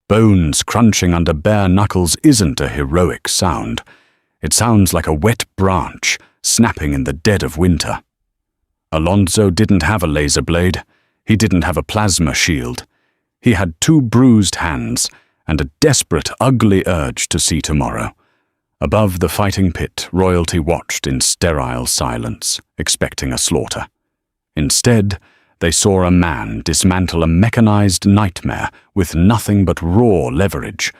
Bones crunching under bare knuckles isn't a heroic sound. It sounds like a wet branch snapping in the dead of winter. Alonso didn't have a laser blade. He didn't have a plasma shield. He had 2 bruised hands and a desperate, ugly urge to see tomorrow. Above the fighting pit, royalty watched in sterile silence, expecting a slaughter. Instead, they saw a man dismantle a mechanized nightmare with nothing but raw leverage,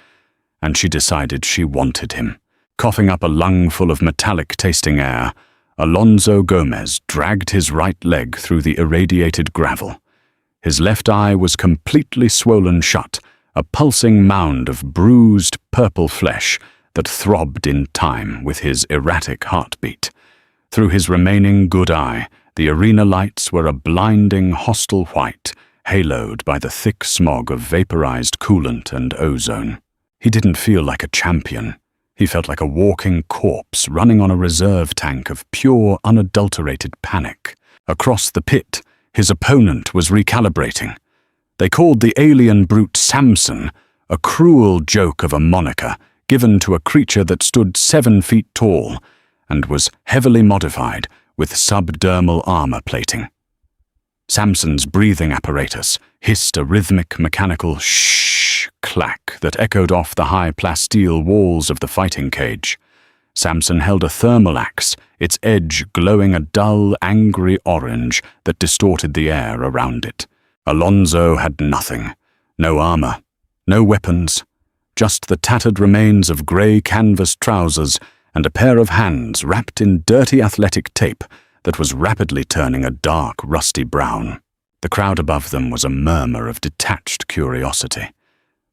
and she decided she wanted him. Coughing up a lungful of metallic-tasting air, Alonso Gomez dragged his right leg through the irradiated gravel. His left eye was completely swollen shut, a pulsing mound of bruised purple flesh that throbbed in time with his erratic heartbeat. Through his remaining good eye, the arena lights were a blinding, hostile white, haloed by the thick smog of vaporized coolant and ozone. He didn't feel like a champion. He felt like a walking corpse running on a reserve tank of pure, unadulterated panic. Across the pit, his opponent was recalibrating. They called the alien brute Samson, a cruel joke of a moniker given to a creature that stood 7 feet tall and was heavily modified with subdermal armor plating. Samson's breathing apparatus hissed a rhythmic mechanical shh clack that echoed off the high plasteel walls of the fighting cage. Samson held a thermal axe, its edge glowing a dull, angry orange that distorted the air around it. Alonso had nothing. No armor, no weapons, just the tattered remains of grey canvas trousers and a pair of hands wrapped in dirty athletic tape that was rapidly turning a dark, rusty brown. The crowd above them was a murmur of detached curiosity.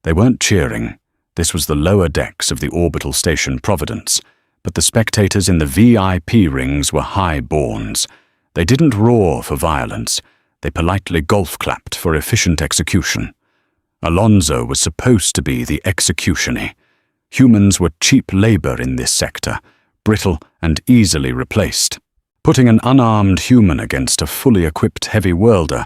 They weren't cheering. This was the lower decks of the orbital station Providence, but the spectators in the VIP rings were high-borns. They didn't roar for violence. They politely golf-clapped for efficient execution. Alonso was supposed to be the executioner. Humans were cheap labor in this sector, brittle and easily replaced. Putting an unarmed human against a fully equipped heavy worlder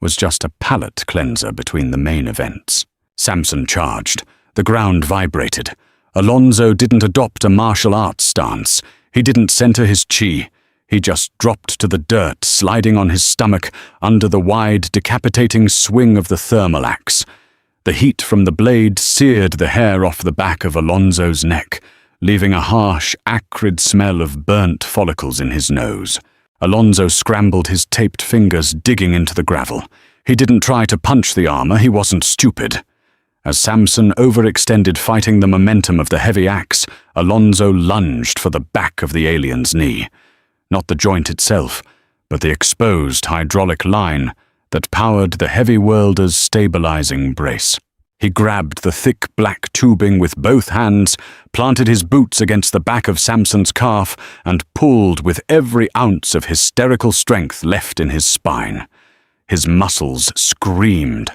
was just a palate cleanser between the main events. Samson charged. The ground vibrated. Alonso didn't adopt a martial arts stance. He didn't center his chi. He just dropped to the dirt, sliding on his stomach under the wide, decapitating swing of the thermal axe. The heat from the blade seared the hair off the back of Alonso's neck, leaving a harsh, acrid smell of burnt follicles in his nose. Alonso scrambled his taped fingers, digging into the gravel. He didn't try to punch the armor. He wasn't stupid. As Samson overextended fighting the momentum of the heavy axe, Alonso lunged for the back of the alien's knee. Not the joint itself, but the exposed hydraulic line that powered the heavy worlder's stabilizing brace. He grabbed the thick black tubing with both hands, planted his boots against the back of Samson's calf, and pulled with every ounce of hysterical strength left in his spine. His muscles screamed.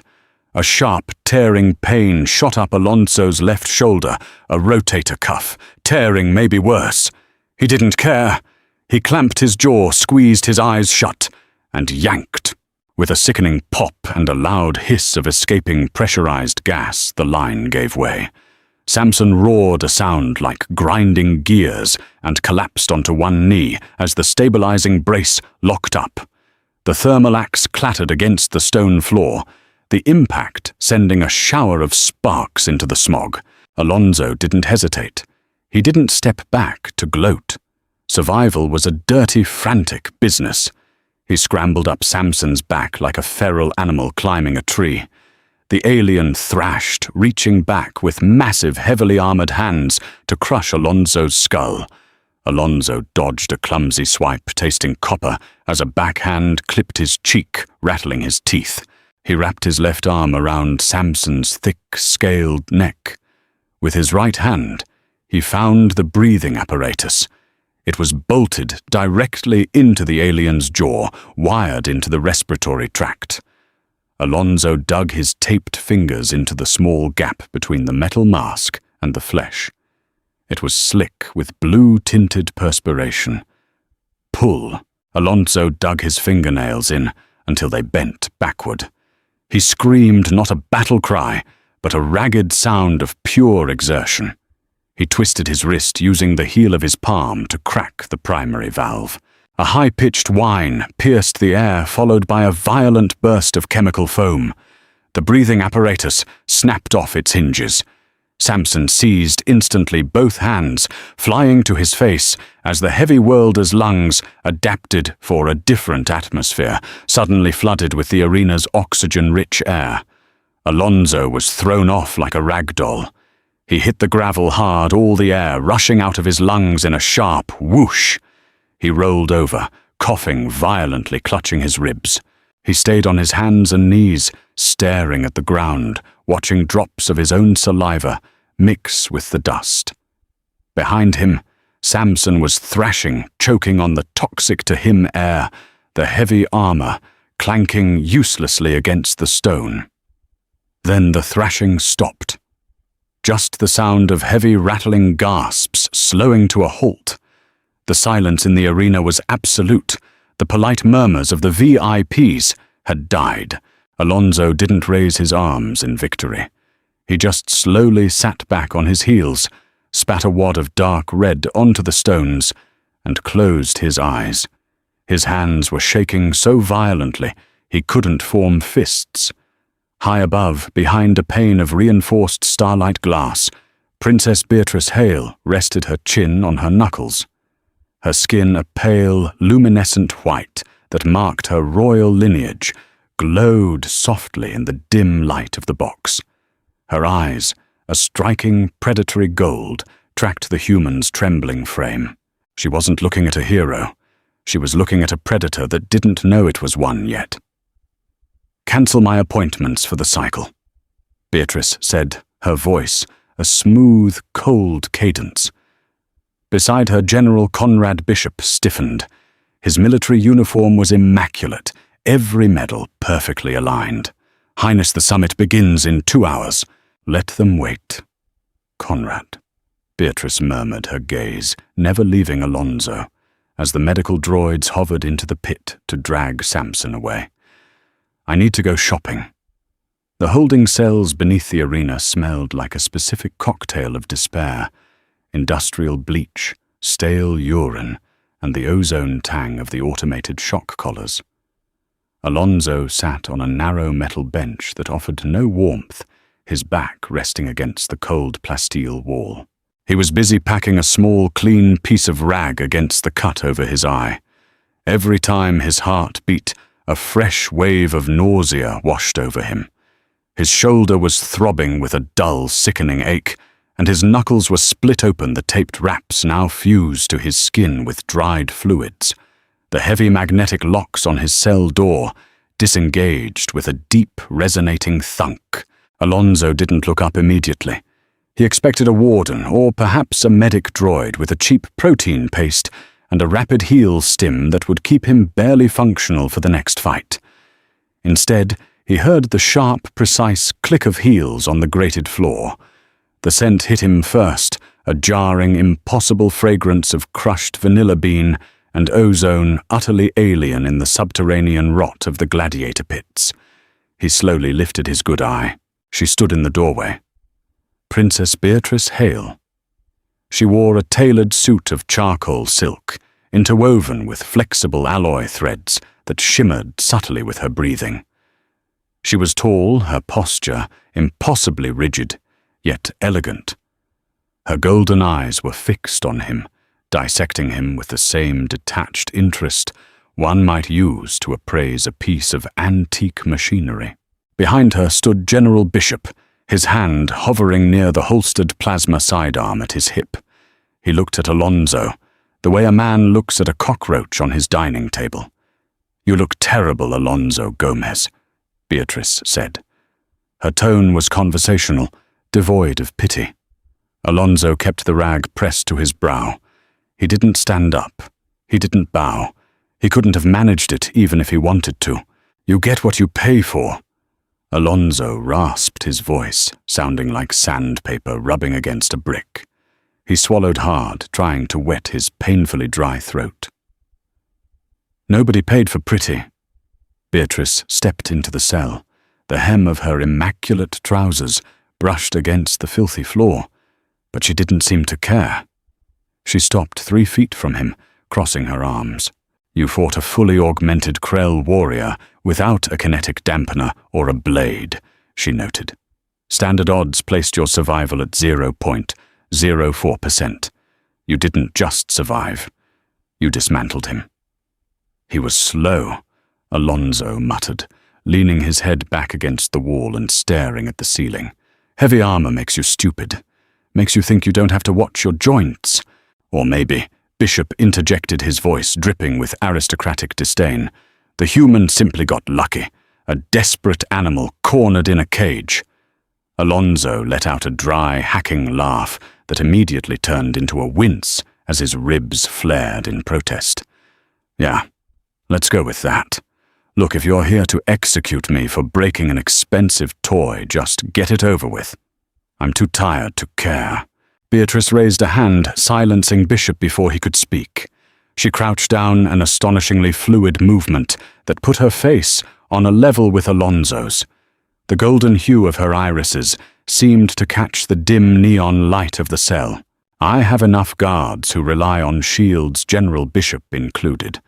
A sharp, tearing pain shot up Alonso's left shoulder, a rotator cuff, tearing maybe worse. He didn't care. He clamped his jaw, squeezed his eyes shut, and yanked. With a sickening pop and a loud hiss of escaping pressurized gas, the line gave way. Samson roared a sound like grinding gears and collapsed onto one knee as the stabilizing brace locked up. The thermal axe clattered against the stone floor, the impact sending a shower of sparks into the smog. Alonso didn't hesitate. He didn't step back to gloat. Survival was a dirty, frantic business. He scrambled up Samson's back like a feral animal climbing a tree. The alien thrashed, reaching back with massive, heavily armored hands to crush Alonso's skull. Alonso dodged a clumsy swipe tasting copper as a backhand clipped his cheek, rattling his teeth. He wrapped his left arm around Samson's thick, scaled neck. With his right hand, he found the breathing apparatus. It was bolted directly into the alien's jaw, wired into the respiratory tract. Alonso dug his taped fingers into the small gap between the metal mask and the flesh. It was slick with blue-tinted perspiration. Pull. Alonso dug his fingernails in until they bent backward. He screamed not a battle cry, but a ragged sound of pure exertion. He twisted his wrist, using the heel of his palm to crack the primary valve. A high-pitched whine pierced the air, followed by a violent burst of chemical foam. The breathing apparatus snapped off its hinges. Samson seized instantly, both hands flying to his face as the heavy worlder's lungs adapted for a different atmosphere, suddenly flooded with the arena's oxygen-rich air. Alonzo was thrown off like a rag doll. He hit the gravel hard, all the air rushing out of his lungs in a sharp whoosh. He rolled over, coughing violently, clutching his ribs. He stayed on his hands and knees, staring at the ground, watching drops of his own saliva mix with the dust. Behind him, Samson was thrashing, choking on the toxic-to-him air, the heavy armor clanking uselessly against the stone. Then the thrashing stopped. Just the sound of heavy rattling gasps slowing to a halt. The silence in the arena was absolute. The polite murmurs of the VIPs had died. Alonzo didn't raise his arms in victory. He just slowly sat back on his heels, spat a wad of dark red onto the stones, and closed his eyes. His hands were shaking so violently he couldn't form fists. High above, behind a pane of reinforced starlight glass, Princess Beatrice Hale rested her chin on her knuckles. Her skin a pale, luminescent white that marked her royal lineage, glowed softly in the dim light of the box. Her eyes, a striking, predatory gold, tracked the human's trembling frame. She wasn't looking at a hero. She was looking at a predator that didn't know it was one yet. "Cancel my appointments for the cycle," Beatrice said, her voice a smooth, cold cadence. Beside her, General Conrad Bishop stiffened. His military uniform was immaculate, every medal perfectly aligned. "Highness, the summit begins in 2 hours. Let them wait." "Conrad," Beatrice murmured, her gaze never leaving Alonzo, as the medical droids hovered into the pit to drag Samson away. "I need to go shopping." The holding cells beneath the arena smelled like a specific cocktail of despair: industrial bleach, stale urine, and the ozone tang of the automated shock collars. Alonzo sat on a narrow metal bench that offered no warmth, his back resting against the cold plasteel wall. He was busy packing a small, clean piece of rag against the cut over his eye. Every time his heart beat, a fresh wave of nausea washed over him. His shoulder was throbbing with a dull, sickening ache, and his knuckles were split open, the taped wraps now fused to his skin with dried fluids. The heavy magnetic locks on his cell door disengaged with a deep, resonating thunk. Alonzo didn't look up immediately. He expected a warden, or perhaps a medic droid with a cheap protein paste and a rapid heal stim that would keep him barely functional for the next fight. Instead, he heard the sharp, precise click of heels on the grated floor. The scent hit him first, a jarring, impossible fragrance of crushed vanilla bean and ozone utterly alien in the subterranean rot of the gladiator pits. He slowly lifted his good eye. She stood in the doorway. Princess Beatrice Hale. She wore a tailored suit of charcoal silk, interwoven with flexible alloy threads that shimmered subtly with her breathing. She was tall, her posture impossibly rigid, yet elegant. Her golden eyes were fixed on him, dissecting him with the same detached interest one might use to appraise a piece of antique machinery. Behind her stood General Bishop, his hand hovering near the holstered plasma sidearm at his hip. He looked at Alonzo, the way a man looks at a cockroach on his dining table. "You look terrible, Alonzo Gomez," Beatrice said. Her tone was conversational, devoid of pity. Alonzo kept the rag pressed to his brow. He didn't stand up. He didn't bow. He couldn't have managed it even if he wanted to. "You get what you pay for." Alonzo rasped his voice, sounding like sandpaper rubbing against a brick. He swallowed hard, trying to wet his painfully dry throat. "Nobody paid for pretty." Beatrice stepped into the cell, the hem of her immaculate trousers brushed against the filthy floor, but she didn't seem to care. She stopped 3 feet from him, crossing her arms. You fought a fully augmented Krell warrior without a kinetic dampener or a blade, she noted. Standard odds placed your survival at 0.04%. You didn't just survive. You dismantled him. He was slow, Alonso muttered, leaning his head back against the wall and staring at the ceiling. Heavy armor makes you stupid. Makes you think you don't have to watch your joints. Or maybe, Bishop interjected, his voice dripping with aristocratic disdain, the human simply got lucky, a desperate animal cornered in a cage. Alonso let out a dry, hacking laugh that immediately turned into a wince as his ribs flared in protest. Yeah, let's go with that. Look, if you're here to execute me for breaking an expensive toy, just get it over with. I'm too tired to care. Beatrice raised a hand, silencing Bishop before he could speak. She crouched down, an astonishingly fluid movement that put her face on a level with Alonso's. The golden hue of her irises seemed to catch the dim neon light of the cell. I have enough guards who rely on shields, General Bishop included,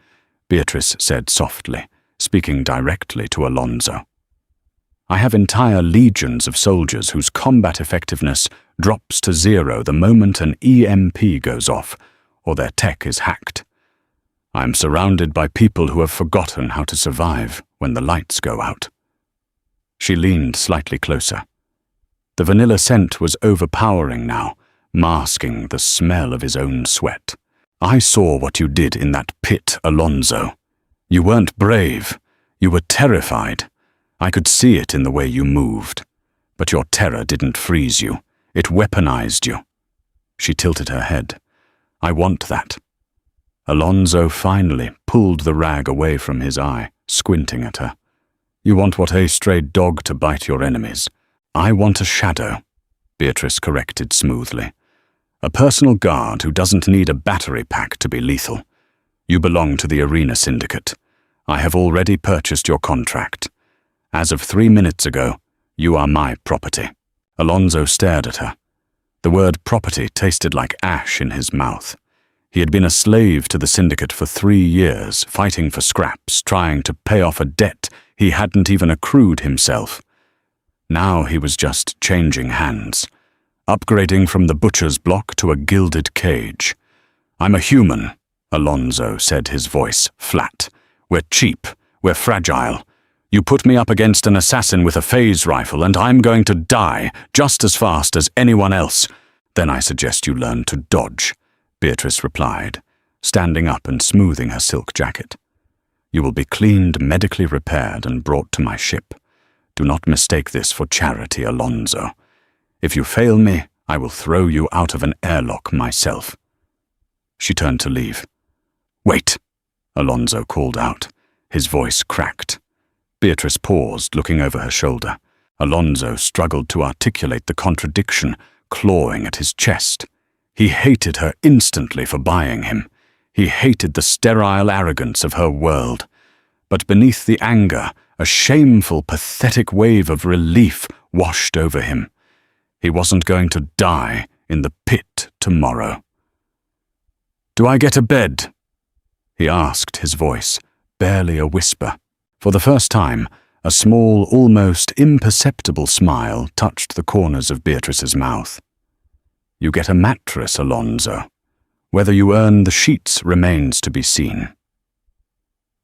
Beatrice said softly, speaking directly to Alonso. I have entire legions of soldiers whose combat effectiveness drops to 0 the moment an EMP goes off or their tech is hacked. I am surrounded by people who have forgotten how to survive when the lights go out. She leaned slightly closer. The vanilla scent was overpowering now, masking the smell of his own sweat. I saw what you did in that pit, Alonso. You weren't brave. You were terrified. I could see it in the way you moved. But your terror didn't freeze you. It weaponized you. She tilted her head. I want that. Alonso finally pulled the rag away from his eye, squinting at her. You want what a stray dog to bite your enemies. I want a shadow, Beatrice corrected smoothly. A personal guard who doesn't need a battery pack to be lethal. You belong to the Arena Syndicate. I have already purchased your contract. As of 3 minutes ago, you are my property. Alonso stared at her. The word property tasted like ash in his mouth. He had been a slave to the Syndicate for 3 years, fighting for scraps, trying to pay off a debt he hadn't even accrued himself. Now he was just changing hands, upgrading from the butcher's block to a gilded cage. I'm a human, Alonso said, his voice flat. We're cheap. We're fragile. You put me up against an assassin with a phase rifle and I'm going to die just as fast as anyone else. Then I suggest you learn to dodge, Beatrice replied, standing up and smoothing her silk jacket. You will be cleaned, medically repaired, and brought to my ship. Do not mistake this for charity, Alonso. If you fail me, I will throw you out of an airlock myself. She turned to leave. Wait, Alonso called out. His voice cracked. Beatrice paused, looking over her shoulder. Alonso struggled to articulate the contradiction, clawing at his chest. He hated her instantly for buying him. He hated the sterile arrogance of her world. But beneath the anger, a shameful, pathetic wave of relief washed over him. He wasn't going to die in the pit tomorrow. Do I get a bed? He asked, his voice barely a whisper. For the first time, a small, almost imperceptible smile touched the corners of Beatrice's mouth. You get a mattress, Alonso. Whether you earn the sheets remains to be seen.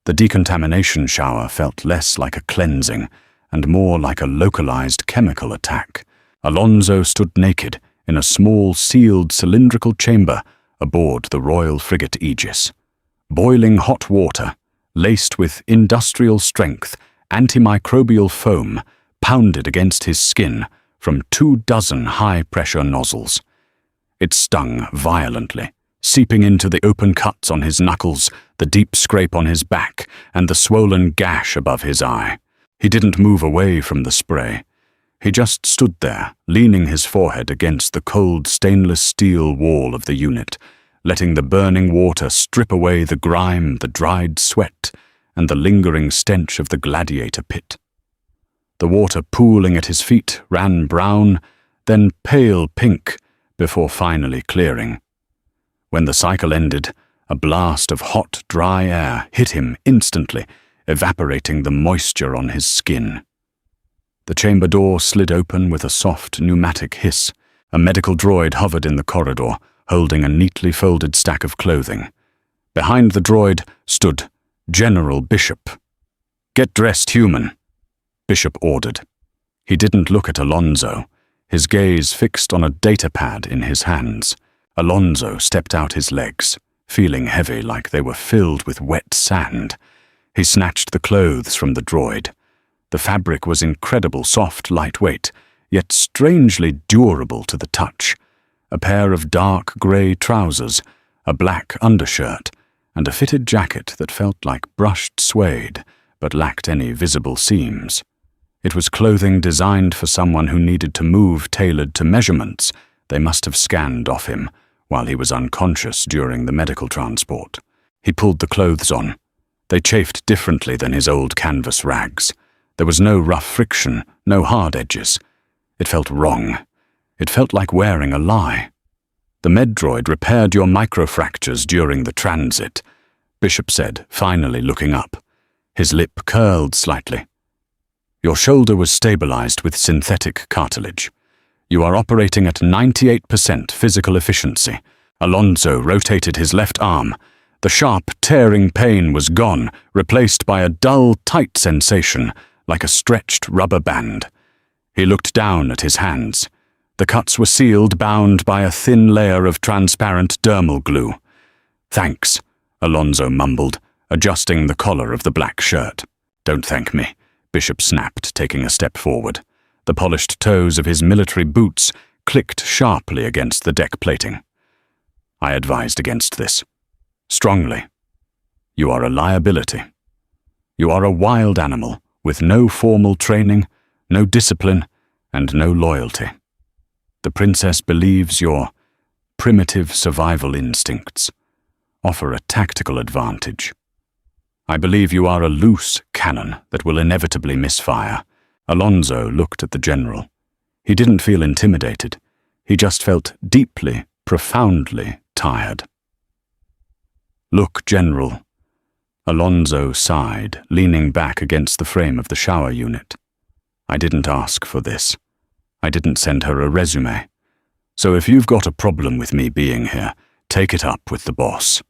The decontamination shower felt less like a cleansing and more like a localized chemical attack. Alonso stood naked in a small, sealed cylindrical chamber aboard the Royal Frigate Aegis. Boiling hot water, laced with industrial-strength antimicrobial foam, pounded against his skin from 24 high-pressure nozzles. It stung violently, seeping into the open cuts on his knuckles, the deep scrape on his back, and the swollen gash above his eye. He didn't move away from the spray. He just stood there, leaning his forehead against the cold stainless steel wall of the unit, letting the burning water strip away the grime, the dried sweat, and the lingering stench of the gladiator pit. The water pooling at his feet ran brown then pale pink, before finally clearing. When the cycle ended, a blast of hot, dry air hit him instantly, evaporating the moisture on his skin. The chamber door slid open with a soft pneumatic hiss. A medical droid hovered in the corridor, holding a neatly folded stack of clothing. Behind the droid stood General Bishop. "Get dressed, human," Bishop ordered. He didn't look at Alonso, his gaze fixed on a datapad in his hands. Alonso stepped out his legs, feeling heavy like they were filled with wet sand. He snatched the clothes from the droid. The fabric was incredible, soft, lightweight, yet strangely durable to the touch. A pair of dark grey trousers, a black undershirt, and a fitted jacket that felt like brushed suede, but lacked any visible seams. It was clothing designed for someone who needed to move tailored to measurements they must have scanned off him while he was unconscious during the medical transport. He pulled the clothes on. They chafed differently than his old canvas rags. There was no rough friction, no hard edges. It felt wrong. It felt like wearing a lie. "The med-droid repaired your microfractures during the transit," Bishop said, finally looking up. His lip curled slightly. "Your shoulder was stabilized with synthetic cartilage. You are operating at 98% physical efficiency." Alonso rotated his left arm. The sharp, tearing pain was gone, replaced by a dull, tight sensation, like a stretched rubber band. He looked down at his hands. The cuts were sealed, bound by a thin layer of transparent dermal glue. "Thanks," Alonso mumbled, adjusting the collar of the black shirt. "Don't thank me," Bishop snapped, taking a step forward. The polished toes of his military boots clicked sharply against the deck plating. "I advised against this. Strongly. You are a liability. You are a wild animal, with no formal training, no discipline, and no loyalty. The princess believes your primitive survival instincts offer a tactical advantage. I believe you are a loose cannon that will inevitably misfire." Alonso looked at the general. He didn't feel intimidated. He just felt deeply, profoundly tired. "Look, General." Alonso sighed, leaning back against the frame of the shower unit. "I didn't ask for this. I didn't send her a resume. So if you've got a problem with me being here, take it up with the boss.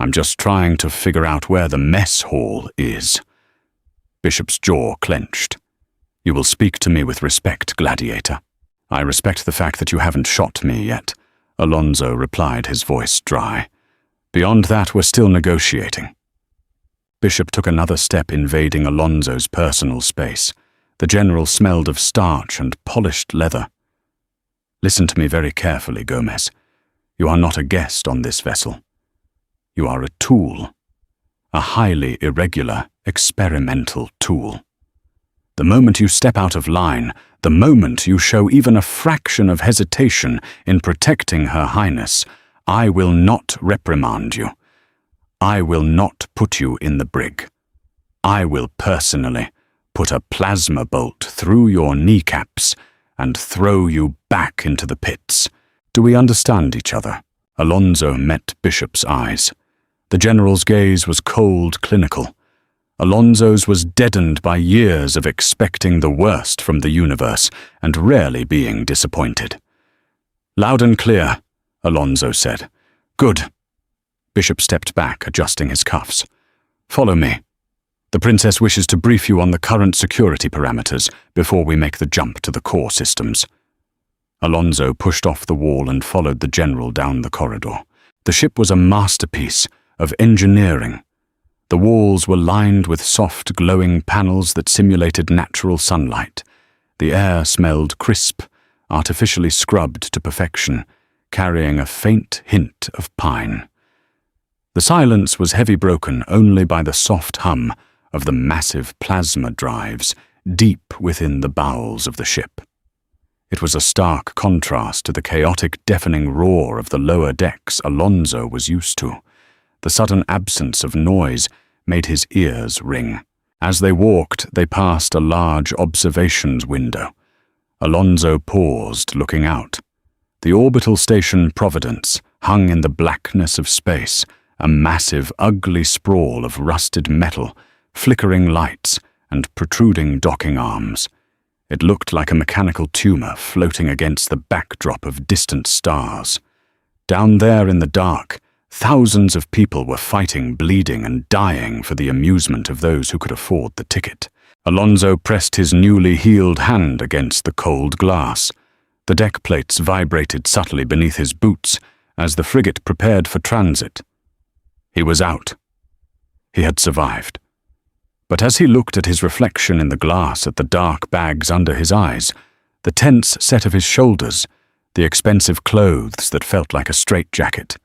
I'm just trying to figure out where the mess hall is." Bishop's jaw clenched. "You will speak to me with respect, Gladiator." "I respect the fact that you haven't shot me yet," Alonso replied, his voice dry. "Beyond that, we're still negotiating." Bishop took another step, invading Alonso's personal space. The general smelled of starch and polished leather. "Listen to me very carefully, Gomez. You are not a guest on this vessel. You are a tool. A highly irregular, experimental tool. The moment you step out of line, the moment you show even a fraction of hesitation in protecting Her Highness, I will not reprimand you. I will not put you in the brig. I will personally put a plasma bolt through your kneecaps and throw you back into the pits. Do we understand each other?" Alonso met Bishop's eyes. The general's gaze was cold, clinical. Alonso's was deadened by years of expecting the worst from the universe and rarely being disappointed. "Loud and clear," Alonso said. "Good." Bishop stepped back, adjusting his cuffs. "Follow me. The princess wishes to brief you on the current security parameters before we make the jump to the core systems." Alonso pushed off the wall and followed the general down the corridor. The ship was a masterpiece of engineering. The walls were lined with soft, glowing panels that simulated natural sunlight. The air smelled crisp, artificially scrubbed to perfection, carrying a faint hint of pine. The silence was heavy, broken only by the soft hum of the massive plasma drives deep within the bowels of the ship. It was a stark contrast to the chaotic, deafening roar of the lower decks Alonso was used to. The sudden absence of noise made his ears ring. As they walked, they passed a large observations window. Alonso paused, looking out. The orbital station Providence hung in the blackness of space, a massive, ugly sprawl of rusted metal, flickering lights, and protruding docking arms. It looked like a mechanical tumor floating against the backdrop of distant stars. Down there in the dark, thousands of people were fighting, bleeding, and dying for the amusement of those who could afford the ticket. Alonso pressed his newly healed hand against the cold glass. The deck plates vibrated subtly beneath his boots as the frigate prepared for transit. He was out. He had survived. But as he looked at his reflection in the glass, at the dark bags under his eyes, the tense set of his shoulders, the expensive clothes that felt like a straitjacket,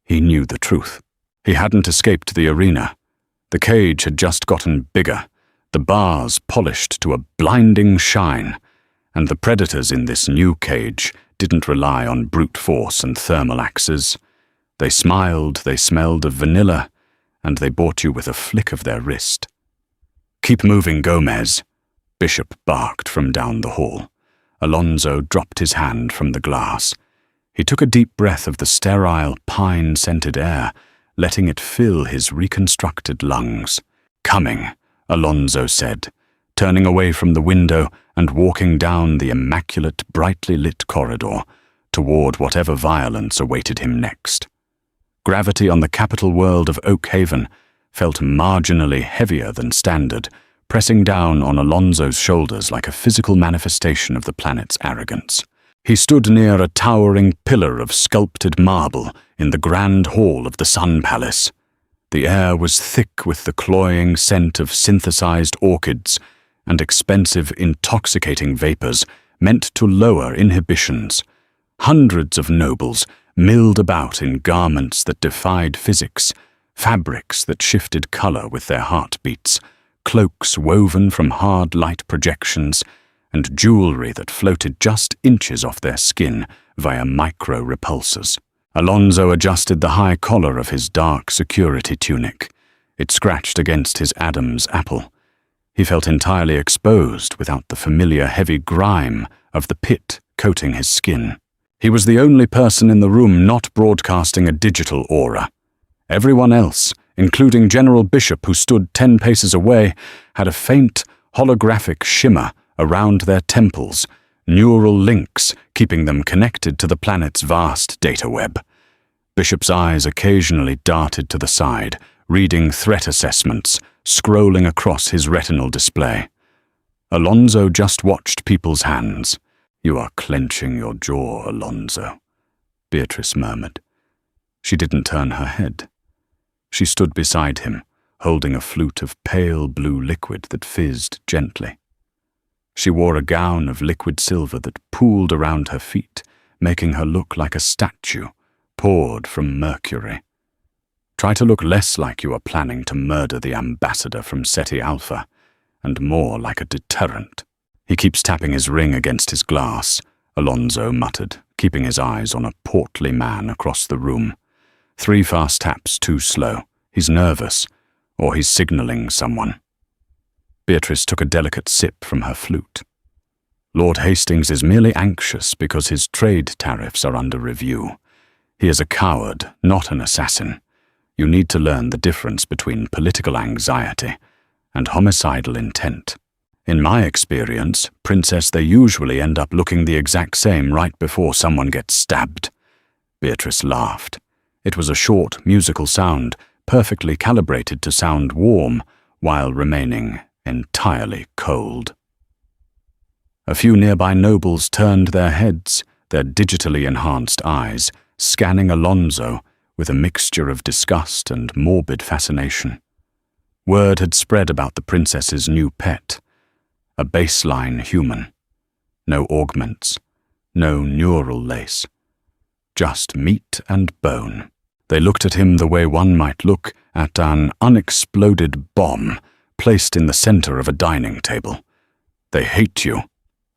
he knew the truth. He hadn't escaped the arena. The cage had just gotten bigger, the bars polished to a blinding shine, and the predators in this new cage didn't rely on brute force and thermal axes. They smiled, they smelled of vanilla, and they bought you with a flick of their wrist. "Keep moving, Gomez," Bishop barked from down the hall. Alonso dropped his hand from the glass. He took a deep breath of the sterile, pine-scented air, letting it fill his reconstructed lungs. "Coming," Alonso said, turning away from the window and walking down the immaculate, brightly lit corridor toward whatever violence awaited him next. Gravity on the capital world of Oak Haven felt marginally heavier than standard, pressing down on Alonso's shoulders like a physical manifestation of the planet's arrogance. He stood near a towering pillar of sculpted marble in the grand hall of the Sun Palace. The air was thick with the cloying scent of synthesized orchids and expensive, intoxicating vapors meant to lower inhibitions. Hundreds of nobles milled about in garments that defied physics, fabrics that shifted color with their heartbeats, cloaks woven from hard light projections, and jewelry that floated just inches off their skin via micro-repulsors. Alonso adjusted the high collar of his dark security tunic. It scratched against his Adam's apple. He felt entirely exposed without the familiar heavy grime of the pit coating his skin. He was the only person in the room not broadcasting a digital aura. Everyone else, including General Bishop, who stood 10 paces away, had a faint, holographic shimmer around their temples, neural links keeping them connected to the planet's vast data web. Bishop's eyes occasionally darted to the side, reading threat assessments, scrolling across his retinal display. Alonso just watched people's hands. "You are clenching your jaw, Alonso," Beatrice murmured. She didn't turn her head. She stood beside him, holding a flute of pale blue liquid that fizzed gently. She wore a gown of liquid silver that pooled around her feet, making her look like a statue poured from mercury. "Try to look less like you are planning to murder the ambassador from SETI Alpha, and more like a deterrent." "He keeps tapping his ring against his glass," Alonso muttered, keeping his eyes on a portly man across the room. 3 fast taps too slow. He's nervous, or he's signaling someone. Beatrice took a delicate sip from her flute. "Lord Hastings is merely anxious because his trade tariffs are under review. He is a coward, not an assassin. You need to learn the difference between political anxiety and homicidal intent. In my experience, Princess, they usually end up looking the exact same right before someone gets stabbed." Beatrice laughed. It was a short, musical sound, perfectly calibrated to sound warm while remaining entirely cold. A few nearby nobles turned their heads, their digitally enhanced eyes scanning Alonso with a mixture of disgust and morbid fascination. Word had spread about the princess's new pet, a baseline human. No augments, no neural lace, just meat and bone. They looked at him the way one might look at an unexploded bomb placed in the center of a dining table. "They hate you,"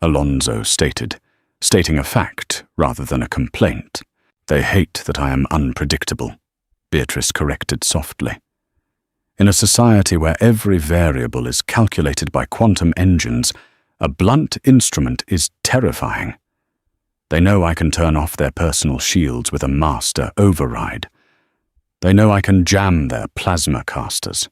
Alonso stated, stating a fact rather than a complaint. "They hate that I am unpredictable," Beatrice corrected softly. In a society where every variable is calculated by quantum engines, A blunt instrument is terrifying. They know I can turn off their personal shields with a master override. They know I can jam their plasma casters.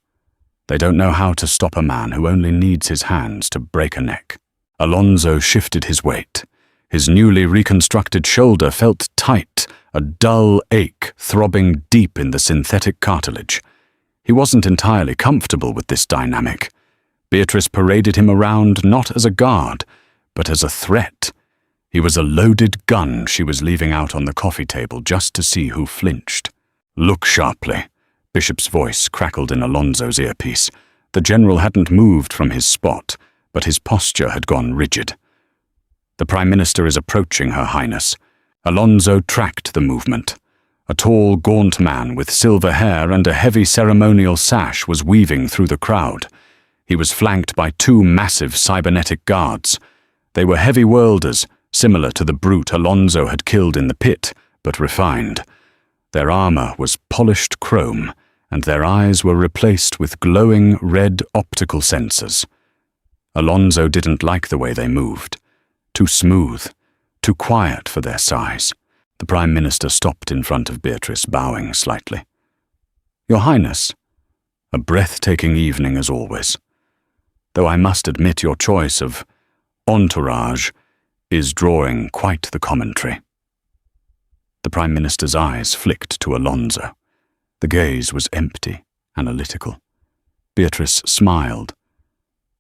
They don't know how to stop a man who only needs his hands to break a neck. Alonso shifted his weight. His newly reconstructed shoulder felt tight, a dull ache throbbing deep in the synthetic cartilage. He wasn't entirely comfortable with this dynamic. Beatrice paraded him around not as a guard, but as a threat. He was a loaded gun she was leaving out on the coffee table just to see who flinched. "Look sharply," Bishop's voice crackled in Alonso's earpiece. The general hadn't moved from his spot, but his posture had gone rigid. "The Prime Minister is approaching, Her Highness." Alonso tracked the movement. A tall, gaunt man with silver hair and a heavy ceremonial sash was weaving through the crowd. He was flanked by two massive cybernetic guards. They were heavy worlders, similar to the brute Alonso had killed in the pit, but refined. Their armor was polished chrome, and their eyes were replaced with glowing red optical sensors. Alonso didn't like the way they moved. Too smooth, too quiet for their size. The Prime Minister stopped in front of Beatrice, bowing slightly. "Your Highness, a breathtaking evening as always. Though I must admit your choice of entourage is drawing quite the commentary." The Prime Minister's eyes flicked to Alonso. The gaze was empty, analytical. Beatrice smiled.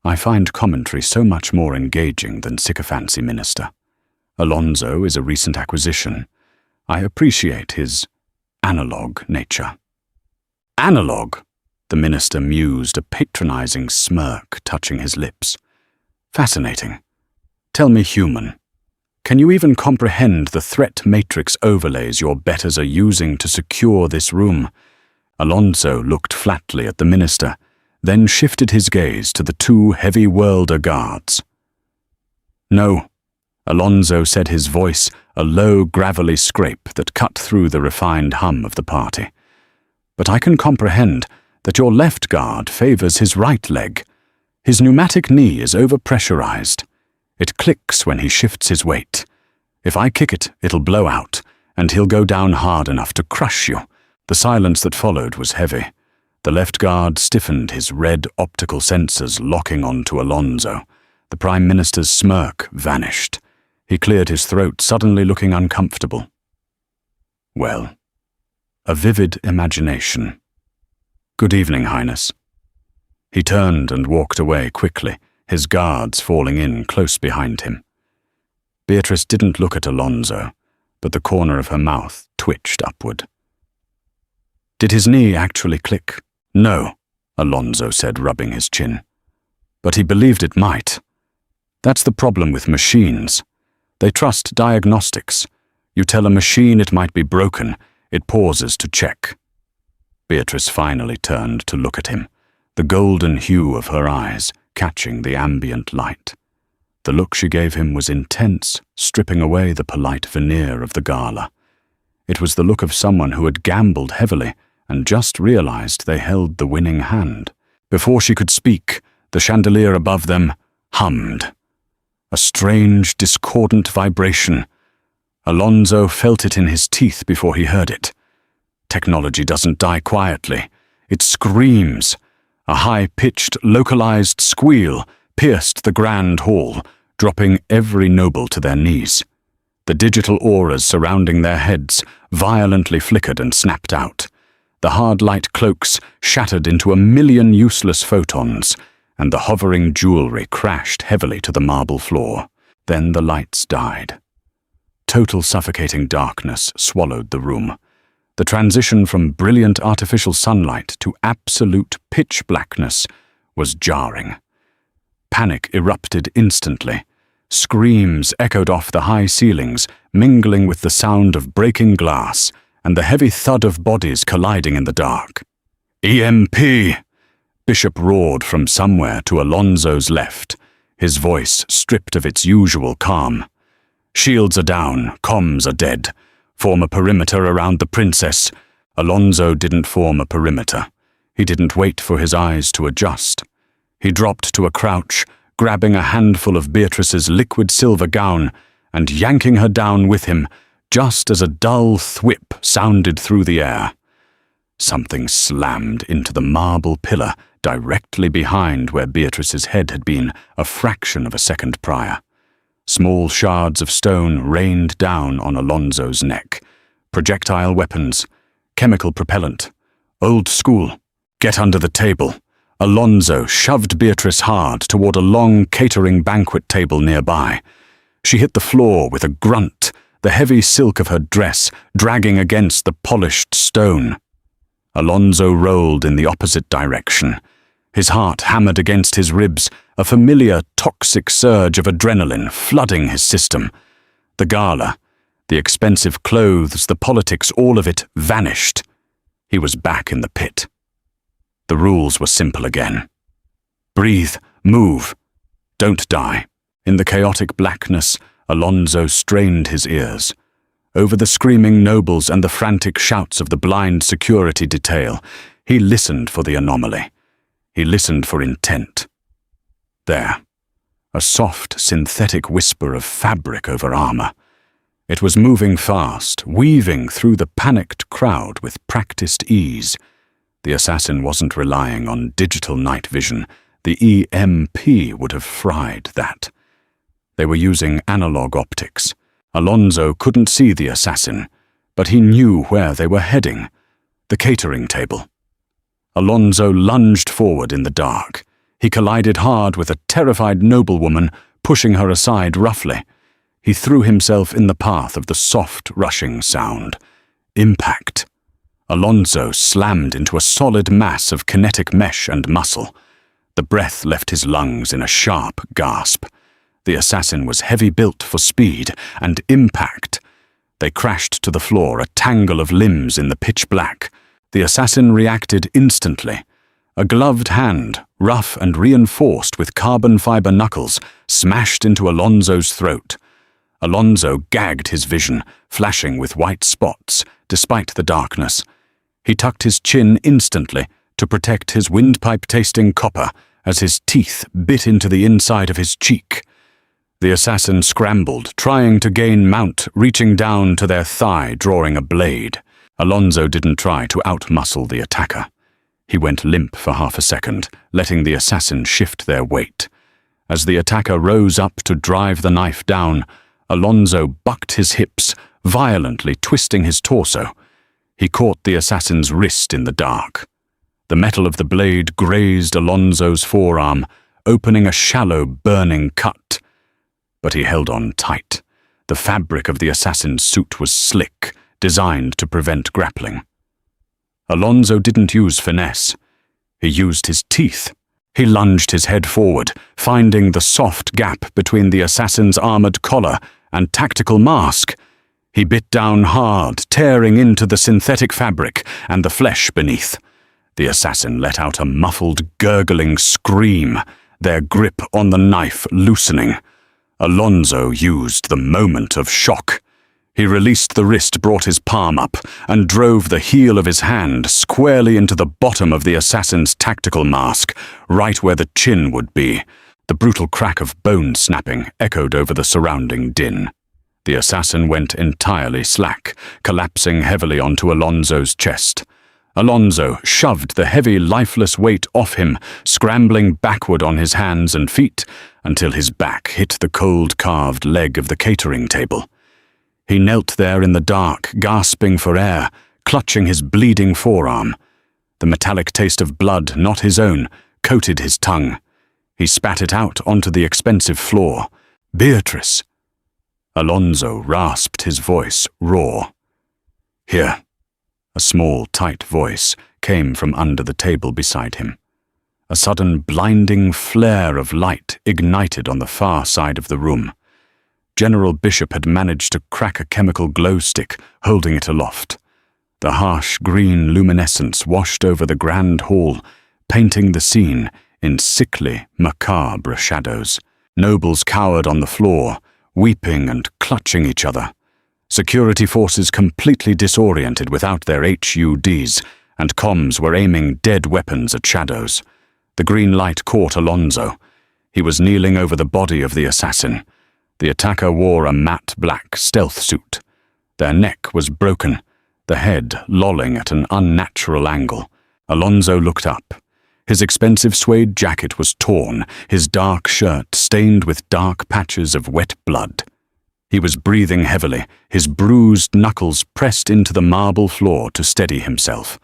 "I find commentary so much more engaging than sycophancy, Minister. Alonso is a recent acquisition. I appreciate his analog nature." "Analog?" The Minister mused, a patronizing smirk touching his lips. "Fascinating. Tell me human. Can you even comprehend the threat matrix overlays your betters are using to secure this room?" Alonso looked flatly at the Minister, then shifted his gaze to the two heavy worlder guards. "No," Alonso said, his voice a low, gravelly scrape that cut through the refined hum of the party. "But I can comprehend that your left guard favors his right leg. His pneumatic knee is overpressurized. It clicks when he shifts his weight. If I kick it, it'll blow out, and he'll go down hard enough to crush you." The silence that followed was heavy. The left guard stiffened, his red optical sensors locking onto Alonso. The Prime Minister's smirk vanished. He cleared his throat, suddenly looking uncomfortable. "Well, a vivid imagination. Good evening, Highness." He turned and walked away quickly, his guards falling in close behind him. Beatrice didn't look at Alonso, but the corner of her mouth twitched upward. "Did his knee actually click?" "No," Alonso said, rubbing his chin. "But he believed it might. That's the problem with machines. They trust diagnostics. You tell a machine it might be broken, it pauses to check." Beatrice finally turned to look at him, the golden hue of her eyes catching the ambient light. The look she gave him was intense, stripping away the polite veneer of the gala. It was the look of someone who had gambled heavily and just realized they held the winning hand. Before she could speak, the chandelier above them hummed. A strange, discordant vibration. Alonso felt it in his teeth before he heard it. Technology doesn't die quietly. It screams. A high-pitched, localized squeal pierced the grand hall, dropping every noble to their knees. The digital auras surrounding their heads violently flickered and snapped out. The hard light cloaks shattered into a million useless photons, and the hovering jewelry crashed heavily to the marble floor. Then the lights died. Total suffocating darkness swallowed the room. The transition from brilliant artificial sunlight to absolute pitch blackness was jarring. Panic erupted instantly. Screams echoed off the high ceilings, mingling with the sound of breaking glass and the heavy thud of bodies colliding in the dark. "EMP!" Bishop roared from somewhere to Alonso's left, his voice stripped of its usual calm. "Shields are down, comms are dead. Form a perimeter around the princess." Alonso didn't form a perimeter. He didn't wait for his eyes to adjust. He dropped to a crouch, grabbing a handful of Beatrice's liquid silver gown and yanking her down with him just as a dull thwip sounded through the air. Something slammed into the marble pillar directly behind where Beatrice's head had been a fraction of a second prior. Small shards of stone rained down on Alonso's neck. Projectile weapons, chemical propellant, old school. Get under the table. Alonso shoved Beatrice hard toward a long catering banquet table nearby. She hit the floor with a grunt, the heavy silk of her dress dragging against the polished stone. Alonso rolled in the opposite direction. His heart hammered against his ribs, a familiar toxic surge of adrenaline flooding his system. The gala, the expensive clothes, the politics, all of it vanished. He was back in the pit. The rules were simple again. Breathe, move, don't die. In the chaotic blackness, Alonso strained his ears. Over the screaming nobles and the frantic shouts of the blind security detail, he listened for the anomaly. He listened for intent. There, a soft, synthetic whisper of fabric over armor. It was moving fast, weaving through the panicked crowd with practiced ease. The assassin wasn't relying on digital night vision. The EMP would have fried that. They were using analog optics. Alonso couldn't see the assassin, but he knew where they were heading. The catering table. Alonso lunged forward in the dark. He collided hard with a terrified noblewoman, pushing her aside roughly. He threw himself in the path of the soft, rushing sound. Impact. Alonso slammed into a solid mass of kinetic mesh and muscle. The breath left his lungs in a sharp gasp. The assassin was heavy-built for speed and impact. They crashed to the floor, a tangle of limbs in the pitch black. The assassin reacted instantly. A gloved hand, rough and reinforced with carbon fiber knuckles, smashed into Alonso's throat. Alonso gagged his vision, flashing with white spots, despite the darkness. He tucked his chin instantly to protect his windpipe-tasting copper as his teeth bit into the inside of his cheek. The assassin scrambled, trying to gain mount, reaching down to their thigh, drawing a blade. Alonso didn't try to outmuscle the attacker. He went limp for half a second, letting the assassin shift their weight. As the attacker rose up to drive the knife down, Alonso bucked his hips, violently twisting his torso. He caught the assassin's wrist in the dark. The metal of the blade grazed Alonso's forearm, opening a shallow, burning cut. But he held on tight. The fabric of the assassin's suit was slick, designed to prevent grappling. Alonso didn't use finesse. He used his teeth. He lunged his head forward, finding the soft gap between the assassin's armored collar and tactical mask. He bit down hard, tearing into the synthetic fabric and the flesh beneath. The assassin let out a muffled, gurgling scream, their grip on the knife loosening. Alonso used the moment of shock. He released the wrist, brought his palm up, and drove the heel of his hand squarely into the bottom of the assassin's tactical mask, right where the chin would be. The brutal crack of bone snapping echoed over the surrounding din. The assassin went entirely slack, collapsing heavily onto Alonso's chest. Alonso shoved the heavy, lifeless weight off him, scrambling backward on his hands and feet until his back hit the cold carved leg of the catering table. He knelt there in the dark, gasping for air, clutching his bleeding forearm. The metallic taste of blood, not his own, coated his tongue. He spat it out onto the expensive floor. "Beatrice!" Alonso rasped his voice raw. "Here." A small, tight voice came from under the table beside him. A sudden blinding flare of light ignited on the far side of the room. General Bishop had managed to crack a chemical glow stick, holding it aloft. The harsh green luminescence washed over the grand hall, painting the scene in sickly, macabre shadows. Nobles cowered on the floor, weeping and clutching each other. Security forces completely disoriented without their HUDs, and comms were aiming dead weapons at shadows. The green light caught Alonso. He was kneeling over the body of the assassin. The attacker wore a matte black stealth suit. Their neck was broken, the head lolling at an unnatural angle. Alonso looked up. His expensive suede jacket was torn, his dark shirt stained with dark patches of wet blood. He was breathing heavily, his bruised knuckles pressed into the marble floor to steady himself.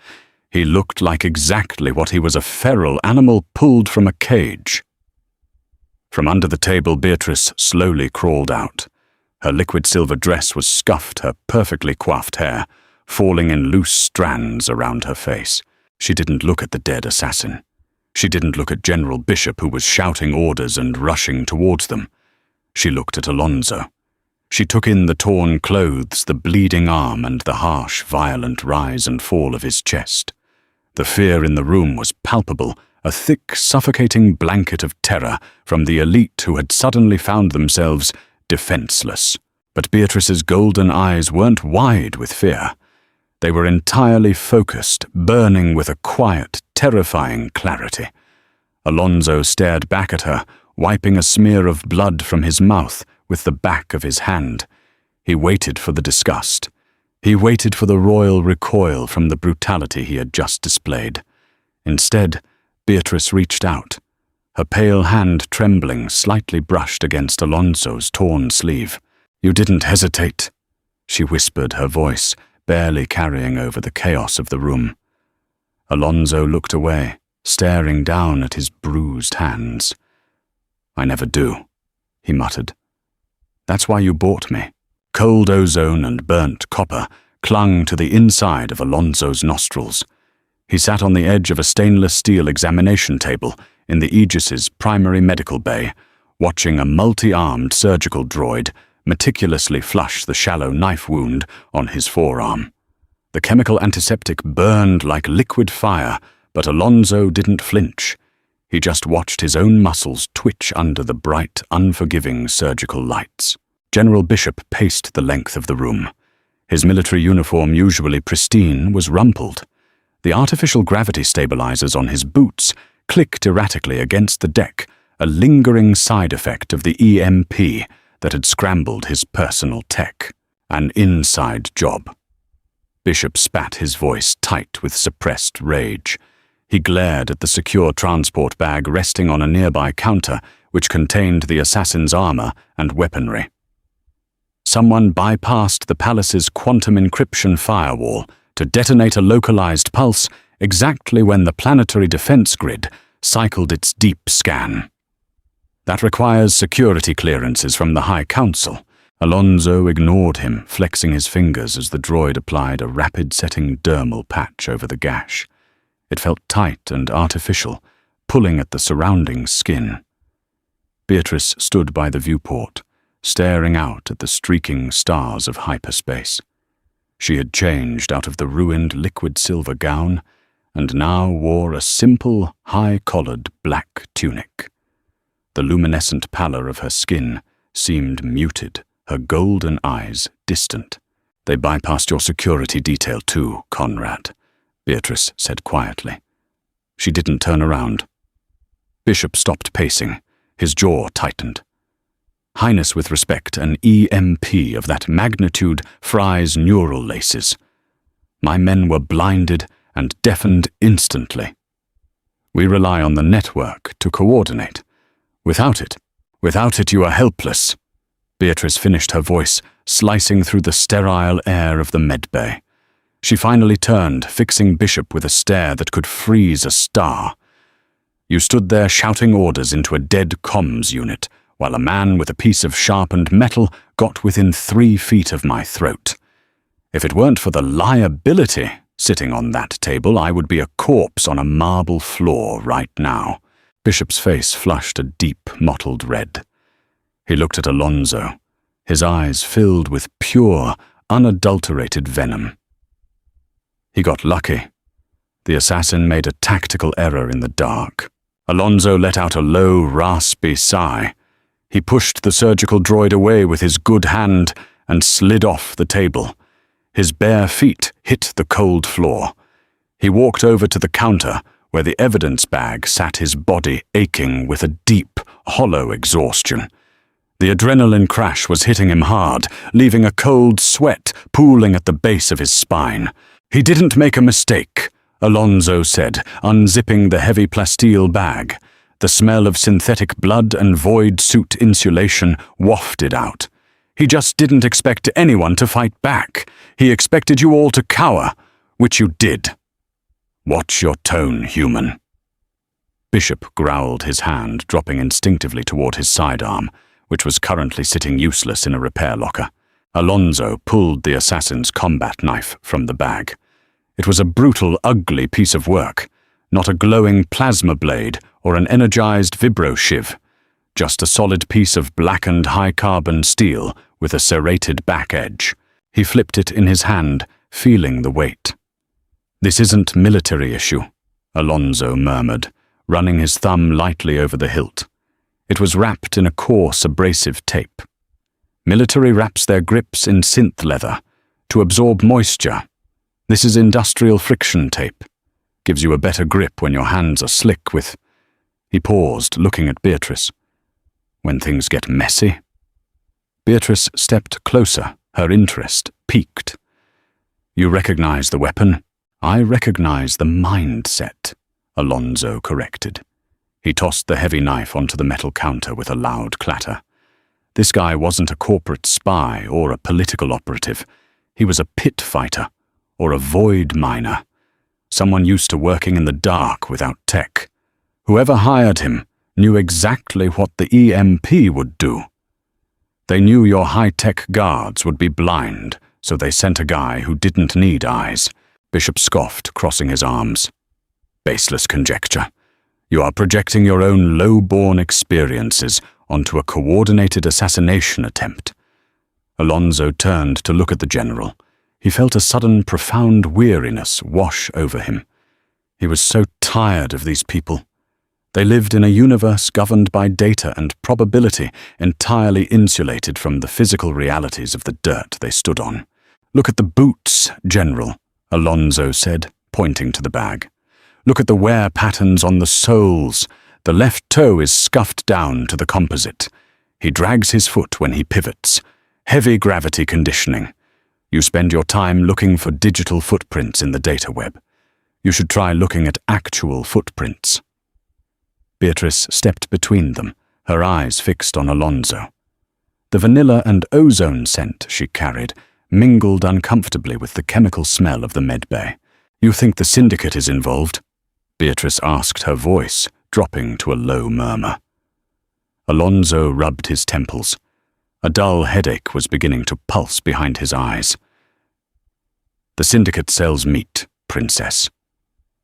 He looked like exactly what he was, a feral animal pulled from a cage. From under the table, Beatrice slowly crawled out. Her liquid silver dress was scuffed, her perfectly coiffed hair falling in loose strands around her face. She didn't look at the dead assassin. She didn't look at General Bishop, who was shouting orders and rushing towards them. She looked at Alonso. She took in the torn clothes, the bleeding arm, and the harsh, violent rise and fall of his chest. The fear in the room was palpable, a thick, suffocating blanket of terror from the elite who had suddenly found themselves defenseless. But Beatrice's golden eyes weren't wide with fear. They were entirely focused, burning with a quiet, terrifying clarity. Alonso stared back at her, wiping a smear of blood from his mouth with the back of his hand. He waited for the disgust. He waited for the royal recoil from the brutality he had just displayed. Instead, Beatrice reached out. Her pale hand, trembling, slightly brushed against Alonso's torn sleeve. "You didn't hesitate," she whispered, her voice barely carrying over the chaos of the room. Alonso looked away, staring down at his bruised hands. "I never do," he muttered. "That's why you bought me." Cold ozone and burnt copper clung to the inside of Alonso's nostrils. He sat on the edge of a stainless steel examination table in the Aegis's primary medical bay, watching a multi-armed surgical droid meticulously flush the shallow knife wound on his forearm. The chemical antiseptic burned like liquid fire, but Alonso didn't flinch. He just watched his own muscles twitch under the bright, unforgiving surgical lights. General Bishop paced the length of the room. His military uniform, usually pristine, was rumpled. The artificial gravity stabilizers on his boots clicked erratically against the deck, a lingering side effect of the EMP that had scrambled his personal tech. An inside job. Bishop spat, his voice tight with suppressed rage. He glared at the secure transport bag resting on a nearby counter, which contained the assassin's armor and weaponry. Someone bypassed the palace's quantum encryption firewall to detonate a localized pulse exactly when the planetary defense grid cycled its deep scan. That requires security clearances from the High Council. Alonso ignored him, flexing his fingers as the droid applied a rapid-setting dermal patch over the gash. It felt tight and artificial, pulling at the surrounding skin. Beatrice stood by the viewport, staring out at the streaking stars of hyperspace. She had changed out of the ruined liquid silver gown and now wore a simple, high-collared black tunic. The luminescent pallor of her skin seemed muted, her golden eyes distant. "They bypassed your security detail too, Conrad," Beatrice said quietly. She didn't turn around. Bishop stopped pacing, his jaw tightened. "Highness, with respect, an EMP of that magnitude fries neural laces. My men were blinded and deafened instantly. We rely on the network to coordinate. Without it you are helpless." Beatrice finished, her voice slicing through the sterile air of the medbay. She finally turned, fixing Bishop with a stare that could freeze a star. "You stood there shouting orders into a dead comms unit, while a man with a piece of sharpened metal got within 3 feet of my throat. If it weren't for the liability sitting on that table, I would be a corpse on a marble floor right now." Bishop's face flushed a deep, mottled red. He looked at Alonso, his eyes filled with pure, unadulterated venom. He got lucky. The assassin made a tactical error in the dark. Alonso let out a low, raspy sigh. He pushed the surgical droid away with his good hand and slid off the table. His bare feet hit the cold floor. He walked over to the counter where the evidence bag sat, his body aching with a deep, hollow exhaustion. The adrenaline crash was hitting him hard, leaving a cold sweat pooling at the base of his spine. He didn't make a mistake, Alonso said, unzipping the heavy plasteel bag. The smell of synthetic blood and void suit insulation wafted out. He just didn't expect anyone to fight back. He expected you all to cower, which you did. Watch your tone, human. Bishop growled his hand, dropping instinctively toward his sidearm, which was currently sitting useless in a repair locker. Alonso pulled the assassin's combat knife from the bag. It was a brutal, ugly piece of work, not a glowing plasma blade or an energized vibro shiv, just a solid piece of blackened high-carbon steel with a serrated back edge. He flipped it in his hand, feeling the weight. "This isn't military issue," Alonso murmured, running his thumb lightly over the hilt. It was wrapped in a coarse, abrasive tape. Military wraps their grips in synth leather to absorb moisture. This is industrial friction tape. Gives you a better grip when your hands are slick with... He paused, looking at Beatrice. "When things get messy?" Beatrice stepped closer, her interest piqued. "You recognize the weapon?" "I recognize the mindset," Alonso corrected. He tossed the heavy knife onto the metal counter with a loud clatter. This guy wasn't a corporate spy or a political operative. He was a pit fighter, or a void miner. Someone used to working in the dark without tech. Whoever hired him knew exactly what the EMP would do. They knew your high-tech guards would be blind, so they sent a guy who didn't need eyes. Bishop scoffed, crossing his arms. "Baseless conjecture. You are projecting your own low-born experiences onto a coordinated assassination attempt." Alonso turned to look at the general. He felt a sudden, profound weariness wash over him. He was so tired of these people. They lived in a universe governed by data and probability, entirely insulated from the physical realities of the dirt they stood on. "Look at the boots, General," Alonso said, pointing to the bag. "Look at the wear patterns on the soles. The left toe is scuffed down to the composite. He drags his foot when he pivots. Heavy gravity conditioning. You spend your time looking for digital footprints in the data web. You should try looking at actual footprints." Beatrice stepped between them, her eyes fixed on Alonso. The vanilla and ozone scent she carried mingled uncomfortably with the chemical smell of the medbay. "You think the syndicate is involved?" Beatrice asked, her voice dropping to a low murmur. Alonso rubbed his temples. A dull headache was beginning to pulse behind his eyes. "The syndicate sells meat, Princess.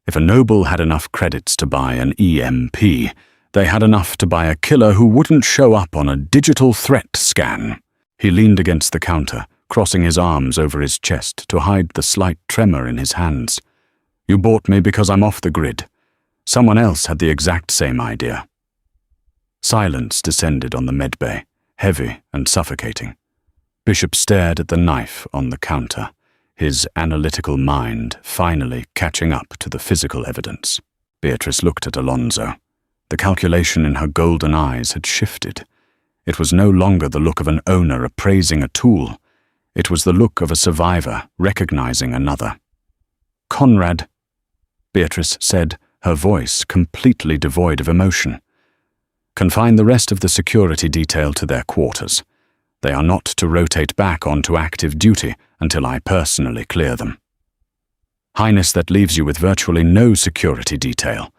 If a noble had enough credits to buy an EMP, they had enough to buy a killer who wouldn't show up on a digital threat scan." He leaned against the counter, crossing his arms over his chest to hide the slight tremor in his hands. "You bought me because I'm off the grid. Someone else had the exact same idea." Silence descended on the medbay, heavy and suffocating. Bishop stared at the knife on the counter, his analytical mind finally catching up to the physical evidence. Beatrice looked at Alonso. The calculation in her golden eyes had shifted. It was no longer the look of an owner appraising a tool. It was the look of a survivor recognizing another. "Conrad," Beatrice said, her voice completely devoid of emotion. "Confine the rest of the security detail to their quarters. They are not to rotate back onto active duty until I personally clear them." "Highness, that leaves you with virtually no security detail,"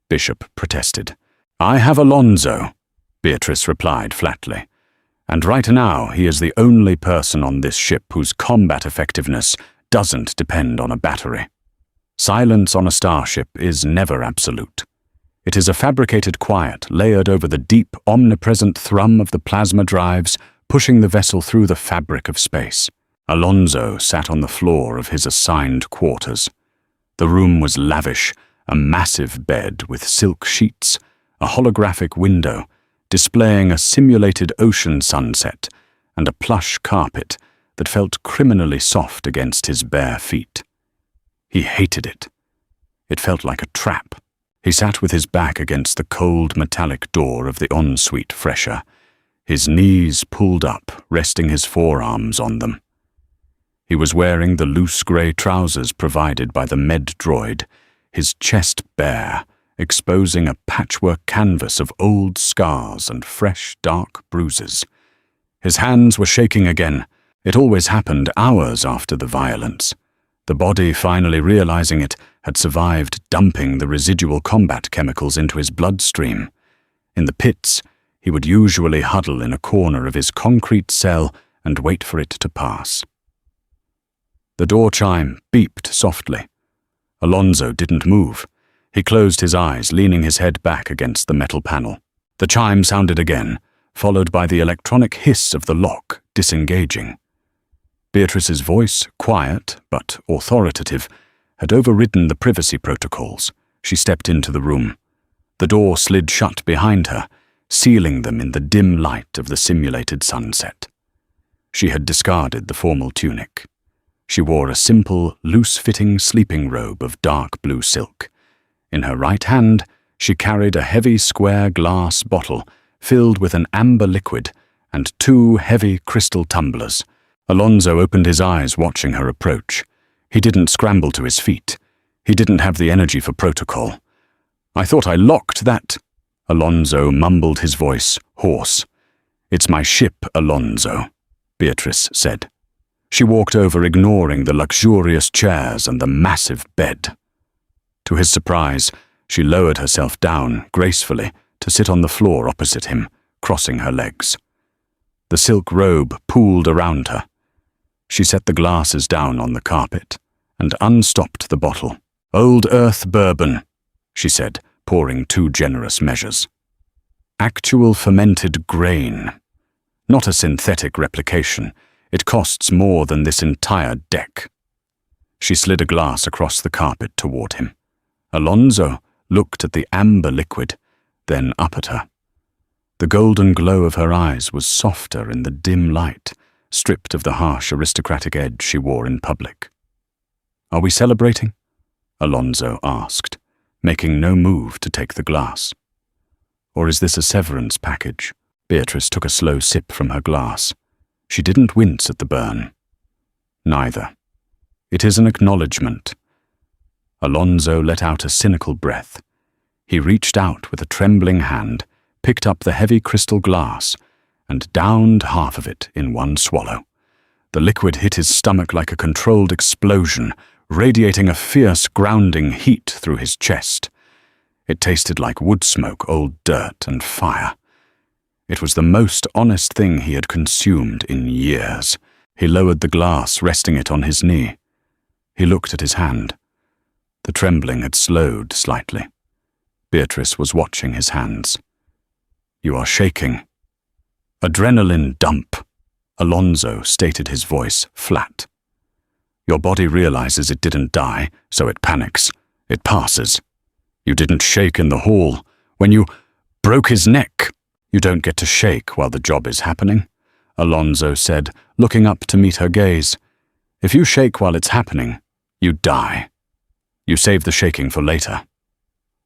Bishop protested. "I have Alonso," Beatrice replied flatly. "And right now he is the only person on this ship whose combat effectiveness doesn't depend on a battery. Silence on a starship is never absolute. It is a fabricated quiet layered over the deep, omnipresent thrum of the plasma drives pushing the vessel through the fabric of space." Alonso sat on the floor of his assigned quarters. The room was lavish, a massive bed with silk sheets, a holographic window displaying a simulated ocean sunset, and a plush carpet that felt criminally soft against his bare feet. He hated it. It felt like a trap. He sat with his back against the cold metallic door of the ensuite fresher, his knees pulled up, resting his forearms on them. He was wearing the loose grey trousers provided by the med droid, his chest bare, exposing a patchwork canvas of old scars and fresh, dark bruises. His hands were shaking again. It always happened hours after the violence. The body, finally realizing it, had survived dumping the residual combat chemicals into his bloodstream. In the pits, he would usually huddle in a corner of his concrete cell and wait for it to pass. The door chime beeped softly. Alonso didn't move. He closed his eyes, leaning his head back against the metal panel. The chime sounded again, followed by the electronic hiss of the lock disengaging. Beatrice's voice, quiet but authoritative, had overridden the privacy protocols. She stepped into the room. The door slid shut behind her, sealing them in the dim light of the simulated sunset. She had discarded the formal tunic. She wore a simple, loose-fitting sleeping robe of dark blue silk. In her right hand, she carried a heavy square glass bottle filled with an amber liquid and 2 heavy crystal tumblers. Alonso opened his eyes watching her approach. He didn't scramble to his feet. He didn't have the energy for protocol. "I thought I locked that." Alonso mumbled, his voice hoarse. "It's my ship, Alonso," Beatrice said. She walked over, ignoring the luxurious chairs and the massive bed. To his surprise, she lowered herself down gracefully to sit on the floor opposite him, crossing her legs. The silk robe pooled around her. She set the glasses down on the carpet and unstopped the bottle. "Old Earth bourbon," she said, pouring 2 generous measures. "Actual fermented grain. Not a synthetic replication. It costs more than this entire deck." She slid a glass across the carpet toward him. Alonso looked at the amber liquid, then up at her. The golden glow of her eyes was softer in the dim light, stripped of the harsh aristocratic edge she wore in public. "Are we celebrating?" Alonso asked, making no move to take the glass. "Or is this a severance package?" Beatrice took a slow sip from her glass. She didn't wince at the burn. "Neither. It is an acknowledgement." Alonso let out a cynical breath. He reached out with a trembling hand, picked up the heavy crystal glass, and downed half of it in one swallow. The liquid hit his stomach like a controlled explosion, radiating a fierce, grounding heat through his chest. It tasted like wood smoke, old dirt, and fire. It was the most honest thing he had consumed in years. He lowered the glass, resting it on his knee. He looked at his hand. The trembling had slowed slightly. Beatrice was watching his hands. "You are shaking." "Adrenaline dump," Alonso stated, his voice flat. "Your body realizes it didn't die, so it panics. It passes. You didn't shake in the hall. When you broke his neck, you don't get to shake while the job is happening," Alonso said, looking up to meet her gaze. "If you shake while it's happening, you die. You save the shaking for later.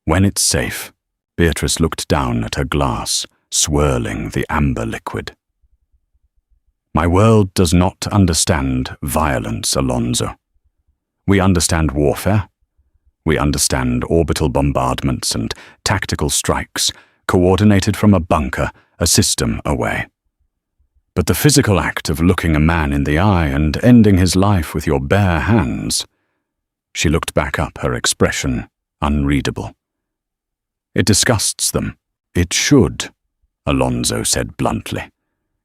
When it's safe." Beatrice looked down at her glass, swirling the amber liquid. "My world does not understand violence, Alonso. We understand warfare. We understand orbital bombardments and tactical strikes, coordinated from a bunker, a system away. But the physical act of looking a man in the eye and ending his life with your bare hands—" She looked back up, her expression unreadable. "It disgusts them. It should," Alonso said bluntly.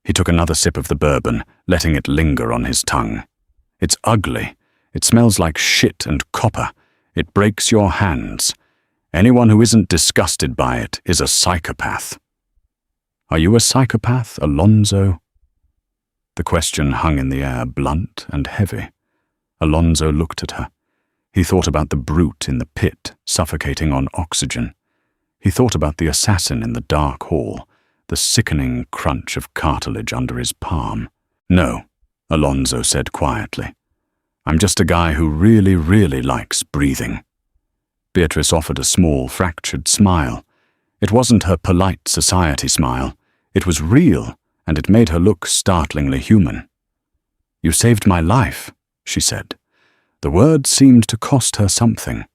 He took another sip of the bourbon, letting it linger on his tongue. "It's ugly. It smells like shit and copper. It breaks your hands. Anyone who isn't disgusted by it is a psychopath." "Are you a psychopath, Alonso?" The question hung in the air, blunt and heavy. Alonso looked at her. He thought about the brute in the pit, suffocating on oxygen. He thought about the assassin in the dark hall, the sickening crunch of cartilage under his palm. "No," Alonso said quietly. "I'm just a guy who really, really likes breathing." Beatrice offered a small, fractured smile. It wasn't her polite society smile. It was real, and it made her look startlingly human. "You saved my life," she said. The word seemed to cost her something,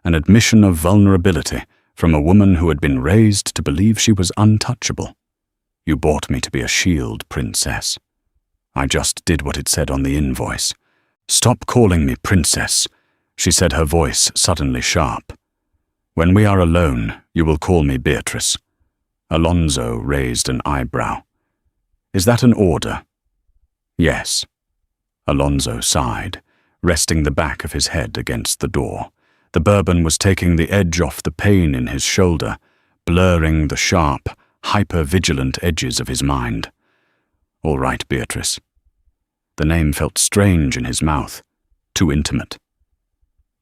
an admission of vulnerability from a woman who had been raised to believe she was untouchable. "You bought me to be a shield, princess." I just did what it said on the invoice. "Stop calling me princess," she said, her voice suddenly sharp. "When we are alone, you will call me Beatrice." Alonso raised an eyebrow. "Is that an order?" "Yes." Alonso sighed, resting the back of his head against the door. The bourbon was taking the edge off the pain in his shoulder, blurring the sharp, hyper-vigilant edges of his mind. "All right, Beatrice." The name felt strange in his mouth, too intimate.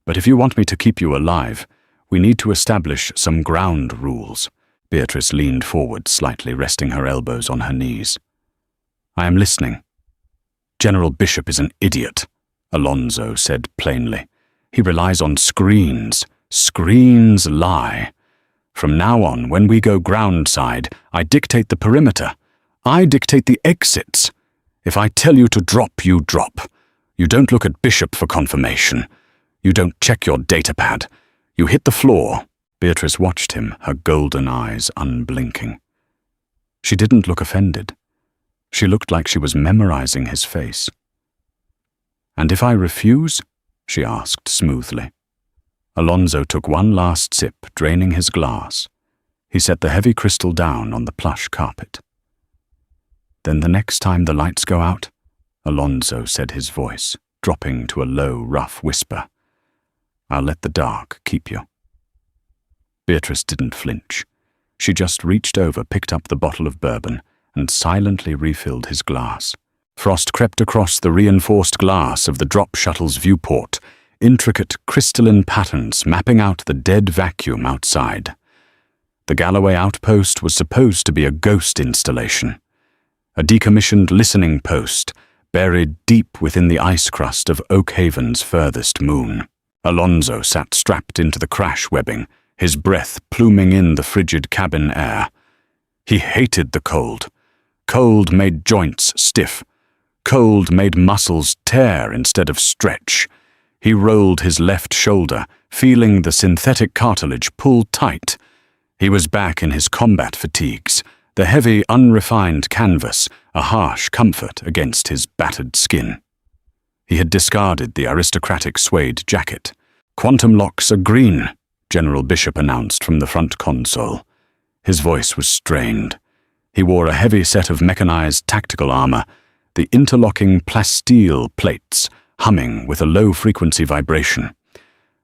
"But if you want me to keep you alive, we need to establish some ground rules." Beatrice leaned forward slightly, resting her elbows on her knees. "I am listening." "General Bishop is an idiot," Alonso said plainly. "He relies on screens. Screens lie. From now on, when we go ground side, I dictate the perimeter. I dictate the exits. If I tell you to drop, you drop. You don't look at Bishop for confirmation. You don't check your datapad. You hit the floor." Beatrice watched him, her golden eyes unblinking. She didn't look offended. She looked like she was memorizing his face. "And if I refuse?" she asked smoothly. Alonso took one last sip, draining his glass. He set the heavy crystal down on the plush carpet. "Then the next time the lights go out," Alonso said, his voice dropping to a low, rough whisper, "I'll let the dark keep you." Beatrice didn't flinch. She just reached over, picked up the bottle of bourbon, and silently refilled his glass. Frost crept across the reinforced glass of the drop shuttle's viewport, intricate crystalline patterns mapping out the dead vacuum outside. The Galloway outpost was supposed to be a ghost installation, a decommissioned listening post buried deep within the ice crust of Oakhaven's furthest moon. Alonso sat strapped into the crash webbing, his breath pluming in the frigid cabin air. He hated the cold. Cold made joints stiff. Cold made muscles tear instead of stretch. He rolled his left shoulder, feeling the synthetic cartilage pull tight. He was back in his combat fatigues, the heavy, unrefined canvas, a harsh comfort against his battered skin. He had discarded the aristocratic suede jacket. "Quantum locks are green," General Bishop announced from the front console. His voice was strained. He wore a heavy set of mechanized tactical armor, the interlocking plasteel plates humming with a low-frequency vibration.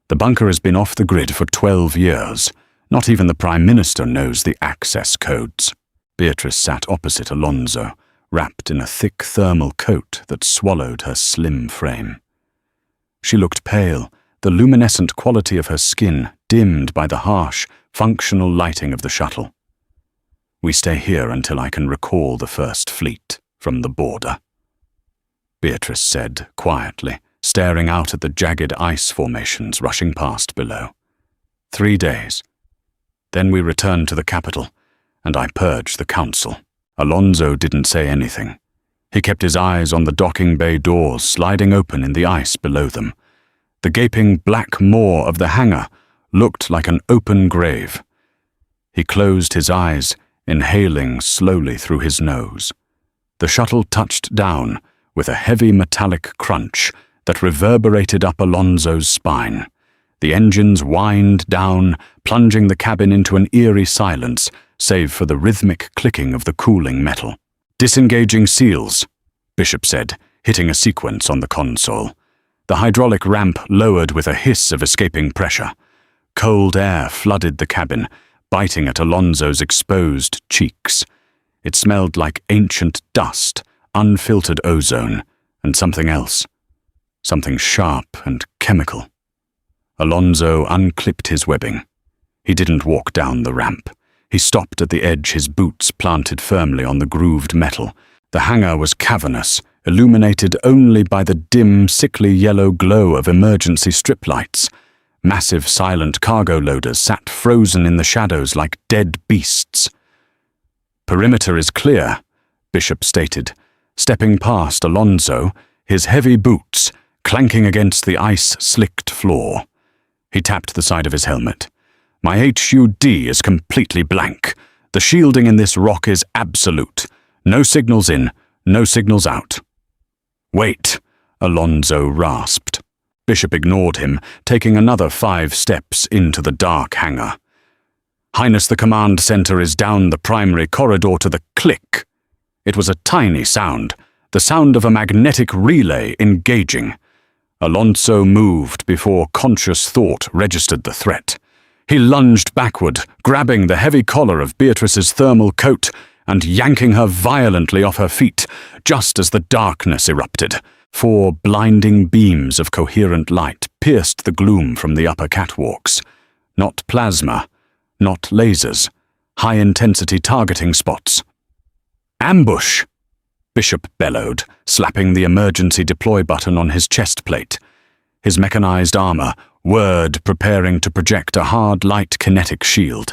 "The bunker has been off the grid for 12 years. Not even the Prime Minister knows the access codes." Beatrice sat opposite Alonso, wrapped in a thick thermal coat that swallowed her slim frame. She looked pale, the luminescent quality of her skin dimmed by the harsh, functional lighting of the shuttle. "We stay here until I can recall the First Fleet from the border," Beatrice said quietly, staring out at the jagged ice formations rushing past below. 3 days. Then we return to the capital, and I purge the council." Alonso didn't say anything. He kept his eyes on the docking bay doors sliding open in the ice below them. The gaping black maw of the hangar looked like an open grave. He closed his eyes, inhaling slowly through his nose. The shuttle touched down with a heavy metallic crunch that reverberated up Alonso's spine. The engines whined down, plunging the cabin into an eerie silence, save for the rhythmic clicking of the cooling metal. "Disengaging seals," Bishop said, hitting a sequence on the console. The hydraulic ramp lowered with a hiss of escaping pressure. Cold air flooded the cabin, biting at Alonso's exposed cheeks. It smelled like ancient dust, unfiltered ozone, and something else. Something sharp and chemical. Alonso unclipped his webbing. He didn't walk down the ramp. He stopped at the edge, his boots planted firmly on the grooved metal. The hangar was cavernous, illuminated only by the dim, sickly yellow glow of emergency strip lights. Massive silent cargo loaders sat frozen in the shadows like dead beasts. "Perimeter is clear," Bishop stated, stepping past Alonso, his heavy boots clanking against the ice-slicked floor. He tapped the side of his helmet. "My HUD is completely blank. The shielding in this rock is absolute. No signals in, no signals out." "Wait," Alonso rasped. Bishop ignored him, taking another 5 steps into the dark hangar. "Highness, the command center is down the primary corridor to the click." It was a tiny sound, the sound of a magnetic relay engaging. Alonso moved before conscious thought registered the threat. He lunged backward, grabbing the heavy collar of Beatrice's thermal coat and yanking her violently off her feet, just as the darkness erupted. 4 blinding beams of coherent light pierced the gloom from the upper catwalks. Not plasma, not lasers, high-intensity targeting spots. "Ambush!" Bishop bellowed, slapping the emergency deploy button on his chest plate. His mechanized armor whirred, preparing to project a hard light kinetic shield.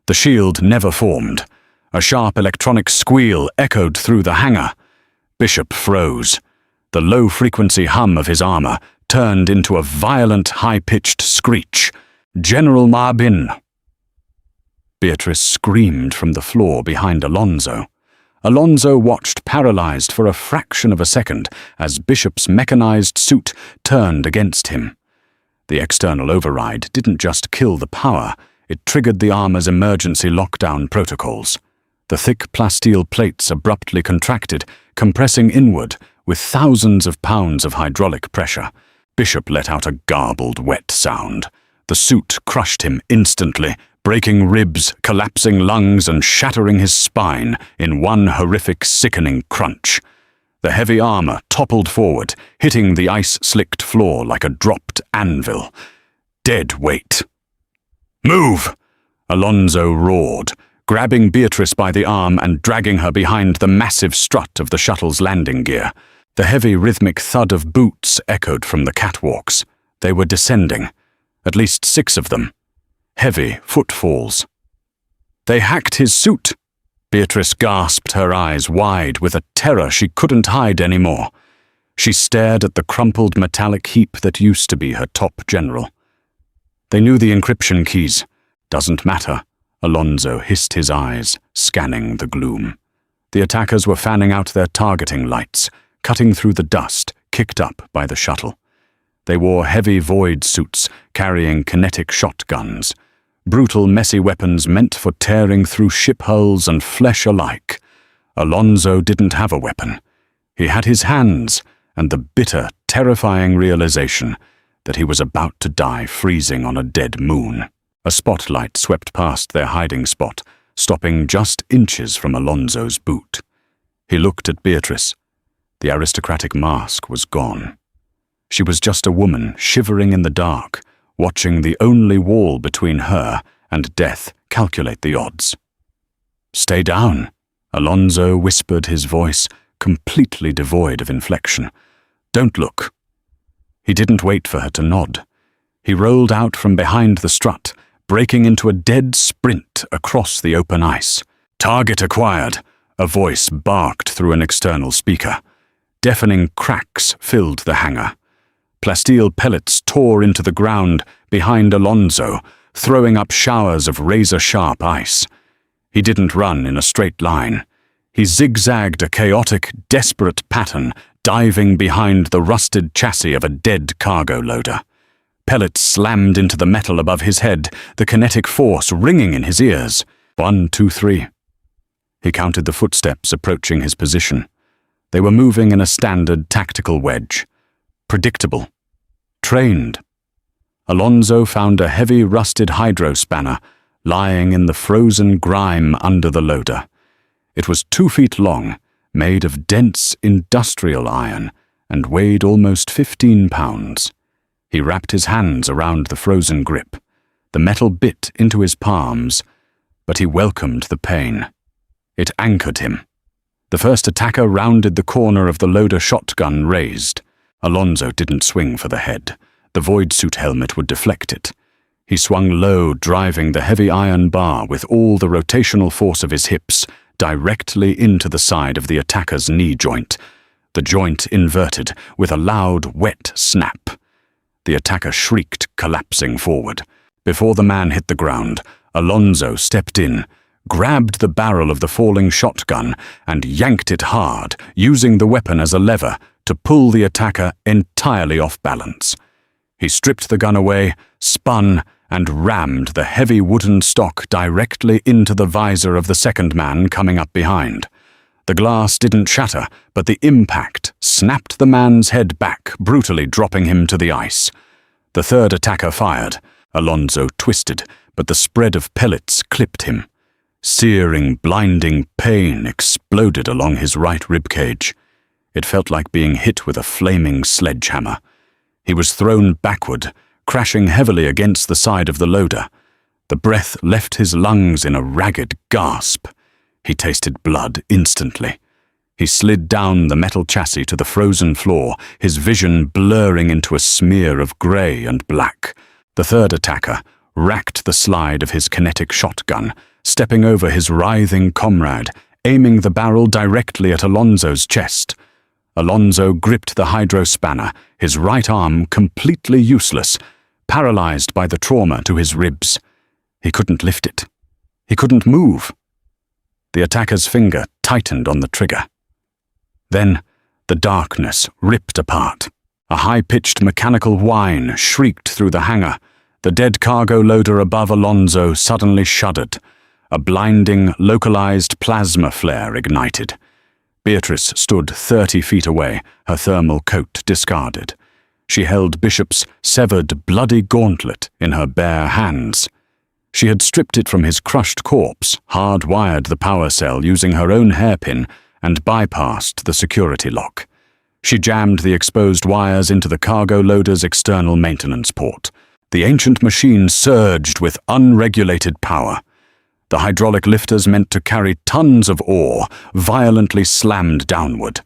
The shield never formed. A sharp electronic squeal echoed through the hangar. Bishop froze. The low-frequency hum of his armor turned into a violent, high-pitched screech. "General Marbin!" Beatrice screamed from the floor behind Alonso. Alonso watched paralyzed for a fraction of a second as Bishop's mechanized suit turned against him. The external override didn't just kill the power, it triggered the armor's emergency lockdown protocols. The thick plasteel plates abruptly contracted, compressing inward with thousands of pounds of hydraulic pressure. Bishop let out a garbled, wet sound. The suit crushed him instantly, breaking ribs, collapsing lungs, and shattering his spine in one horrific, sickening crunch. The heavy armor toppled forward, hitting the ice-slicked floor like a dropped anvil. Dead weight. "Move!" Alonso roared, grabbing Beatrice by the arm and dragging her behind the massive strut of the shuttle's landing gear. The heavy rhythmic thud of boots echoed from the catwalks. They were descending. At least 6 of them. Heavy footfalls. "They hacked his suit!" Beatrice gasped, her eyes wide with a terror she couldn't hide anymore. She stared at the crumpled metallic heap that used to be her top general. "They knew the encryption keys. Doesn't matter." Alonso hissed his eyes, scanning the gloom. The attackers were fanning out their targeting lights, cutting through the dust kicked up by the shuttle. They wore heavy void suits, carrying kinetic shotguns. Brutal, messy weapons meant for tearing through ship hulls and flesh alike. Alonso didn't have a weapon. He had his hands, and the bitter, terrifying realization that he was about to die freezing on a dead moon. A spotlight swept past their hiding spot, stopping just inches from Alonso's boot. He looked at Beatrice. The aristocratic mask was gone. She was just a woman shivering in the dark, watching the only wall between her and death calculate the odds. "Stay down," Alonso whispered, his voice completely devoid of inflection. "Don't look." He didn't wait for her to nod. He rolled out from behind the strut, breaking into a dead sprint across the open ice. "Target acquired," a voice barked through an external speaker. Deafening cracks filled the hangar. Plasteel pellets tore into the ground behind Alonso, throwing up showers of razor-sharp ice. He didn't run in a straight line. He zigzagged a chaotic, desperate pattern, diving behind the rusted chassis of a dead cargo loader. Pellets slammed into the metal above his head, the kinetic force ringing in his ears. 1, 2, 3. He counted the footsteps approaching his position. They were moving in a standard tactical wedge. Predictable. Trained. Alonso found a heavy rusted hydro spanner lying in the frozen grime under the loader. It was 2 feet long, made of dense industrial iron, and weighed almost 15 pounds. He wrapped his hands around the frozen grip. The metal bit into his palms, but he welcomed the pain. It anchored him. The first attacker rounded the corner of the loader, shotgun raised. Alonso didn't swing for the head. The void suit helmet would deflect it. He swung low, driving the heavy iron bar with all the rotational force of his hips directly into the side of the attacker's knee joint. The joint inverted with a loud, wet snap. The attacker shrieked, collapsing forward. Before the man hit the ground, Alonso stepped in, grabbed the barrel of the falling shotgun, and yanked it hard, using the weapon as a lever to pull the attacker entirely off balance. He stripped the gun away, spun, and rammed the heavy wooden stock directly into the visor of the second man coming up behind. The glass didn't shatter, but the impact snapped the man's head back, brutally dropping him to the ice. The third attacker fired. Alonso twisted, but the spread of pellets clipped him. Searing, blinding pain exploded along his right ribcage. It felt like being hit with a flaming sledgehammer. He was thrown backward, crashing heavily against the side of the loader. The breath left his lungs in a ragged gasp. He tasted blood instantly. He slid down the metal chassis to the frozen floor, his vision blurring into a smear of grey and black. The third attacker racked the slide of his kinetic shotgun, stepping over his writhing comrade, aiming the barrel directly at Alonso's chest. Alonso gripped the hydrospanner, his right arm completely useless, paralyzed by the trauma to his ribs. He couldn't lift it. He couldn't move. The attacker's finger tightened on the trigger. Then, the darkness ripped apart. A high-pitched mechanical whine shrieked through the hangar. The dead cargo loader above Alonso suddenly shuddered. A blinding, localized plasma flare ignited. Beatrice stood 30 feet away, her thermal coat discarded. She held Bishop's severed, bloody gauntlet in her bare hands. She had stripped it from his crushed corpse, hard-wired the power cell using her own hairpin, and bypassed the security lock. She jammed the exposed wires into the cargo loader's external maintenance port. The ancient machine surged with unregulated power. The hydraulic lifters meant to carry tons of ore violently slammed downward.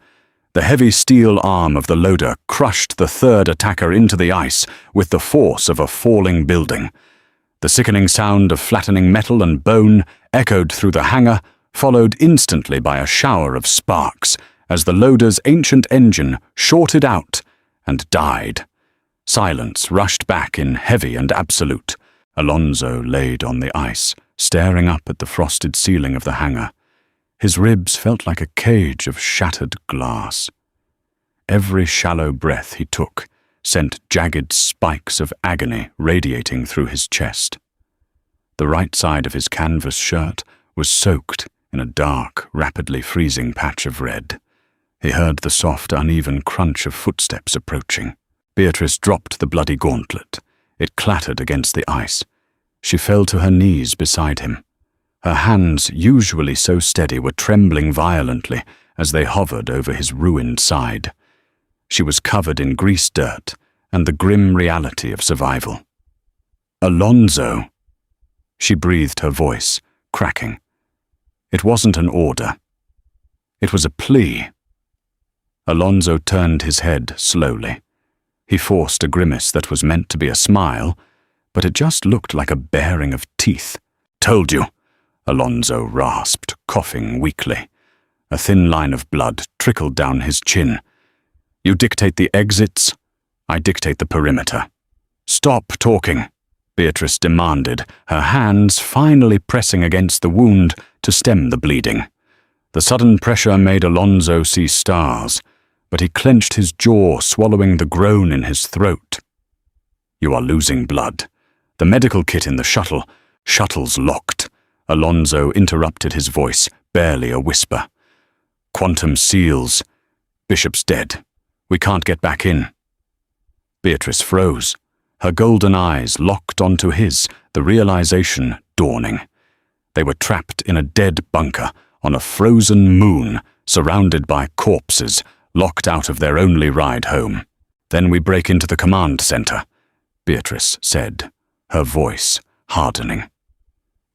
The heavy steel arm of the loader crushed the third attacker into the ice with the force of a falling building. The sickening sound of flattening metal and bone echoed through the hangar, followed instantly by a shower of sparks as the loader's ancient engine shorted out and died. Silence rushed back in heavy and absolute. Alonso laid on the ice, staring up at the frosted ceiling of the hangar. His ribs felt like a cage of shattered glass. Every shallow breath he took sent jagged spikes of agony radiating through his chest. The right side of his canvas shirt was soaked in a dark, rapidly freezing patch of red. He heard the soft, uneven crunch of footsteps approaching. Beatrice dropped the bloody gauntlet. It clattered against the ice. She fell to her knees beside him. Her hands, usually so steady, were trembling violently as they hovered over his ruined side. She was covered in grease dirt and the grim reality of survival. "Alonso!" She breathed, her voice cracking. It wasn't an order. It was a plea. Alonso turned his head slowly. He forced a grimace that was meant to be a smile, but it just looked like a baring of teeth. "Told you," Alonso rasped, coughing weakly. A thin line of blood trickled down his chin. "You dictate the exits, I dictate the perimeter." "Stop talking," Beatrice demanded, her hands finally pressing against the wound to stem the bleeding. The sudden pressure made Alonso see stars, but he clenched his jaw, swallowing the groan in his throat. "You are losing blood. The medical kit in the shuttle. Shuttle's locked." Alonso interrupted his voice, barely a whisper. "Quantum seals. Bishop's dead. We can't get back in." Beatrice froze. Her golden eyes locked onto his, the realization dawning. They were trapped in a dead bunker on a frozen moon, surrounded by corpses, locked out of their only ride home. "Then we break into the command center," Beatrice said, her voice hardening.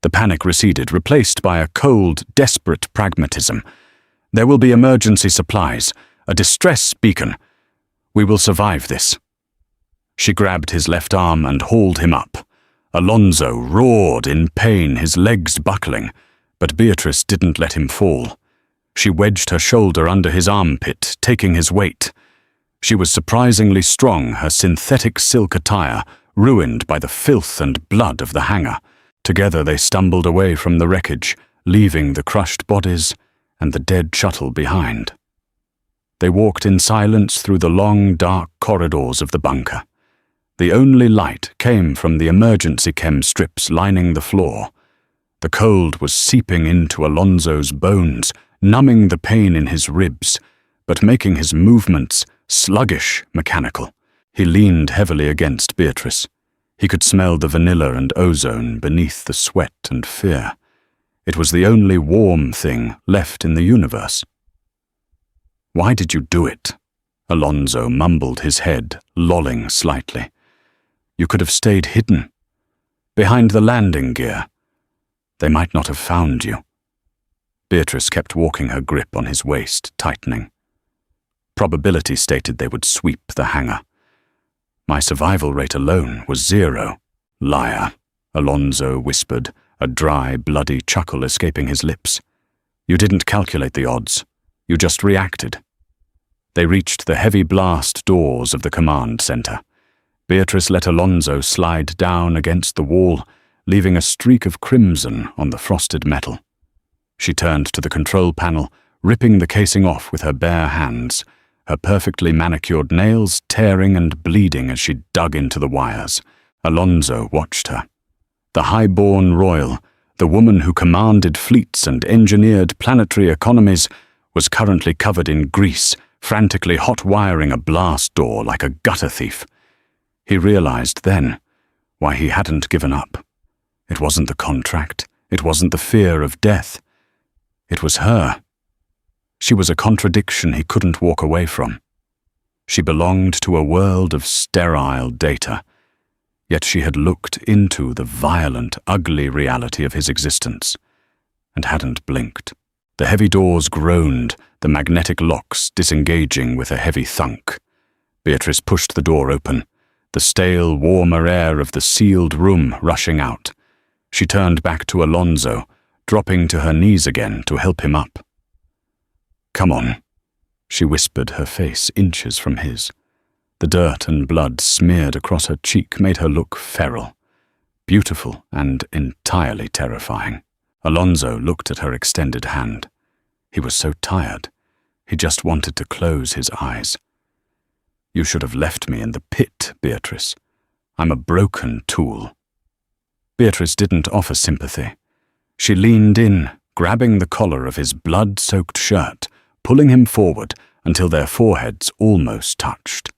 The panic receded, replaced by a cold, desperate pragmatism. "There will be emergency supplies, a distress beacon. We will survive this." She grabbed his left arm and hauled him up. Alonso roared in pain, his legs buckling, but Beatrice didn't let him fall. She wedged her shoulder under his armpit, taking his weight. She was surprisingly strong, her synthetic silk attire ruined by the filth and blood of the hangar. Together they stumbled away from the wreckage, leaving the crushed bodies and the dead shuttle behind. They walked in silence through the long, dark corridors of the bunker. The only light came from the emergency chem strips lining the floor. The cold was seeping into Alonso's bones, numbing the pain in his ribs, but making his movements sluggish, mechanical. He leaned heavily against Beatrice. He could smell the vanilla and ozone beneath the sweat and fear. It was the only warm thing left in the universe. "Why did you do it?" Alonso mumbled, his head lolling slightly. "You could have stayed hidden, behind the landing gear. They might not have found you." Beatrice kept walking, her grip on his waist tightening. Probability stated they would sweep the hangar. "My survival rate alone was 0. "Liar," Alonso whispered, a dry, bloody chuckle escaping his lips. "You didn't calculate the odds. You just reacted." They reached the heavy blast doors of the command center. Beatrice let Alonso slide down against the wall, leaving a streak of crimson on the frosted metal. She turned to the control panel, ripping the casing off with her bare hands, her perfectly manicured nails tearing and bleeding as she dug into the wires. Alonso watched her. The high-born royal, the woman who commanded fleets and engineered planetary economies, was currently covered in grease, frantically hot-wiring a blast door like a gutter thief. He realized then why he hadn't given up. It wasn't the contract. It wasn't the fear of death. It was her. She was a contradiction he couldn't walk away from. She belonged to a world of sterile data, yet she had looked into the violent, ugly reality of his existence and hadn't blinked. The heavy doors groaned, the magnetic locks disengaging with a heavy thunk. Beatrice pushed the door open, the stale, warmer air of the sealed room rushing out. She turned back to Alonso, dropping to her knees again to help him up. "Come on," she whispered, her face inches from his. The dirt and blood smeared across her cheek made her look feral, beautiful and entirely terrifying. Alonso looked at her extended hand. He was so tired. He just wanted to close his eyes. "You should have left me in the pit, Beatrice. I'm a broken tool." Beatrice didn't offer sympathy. She leaned in, grabbing the collar of his blood-soaked shirt, pulling him forward until their foreheads almost touched.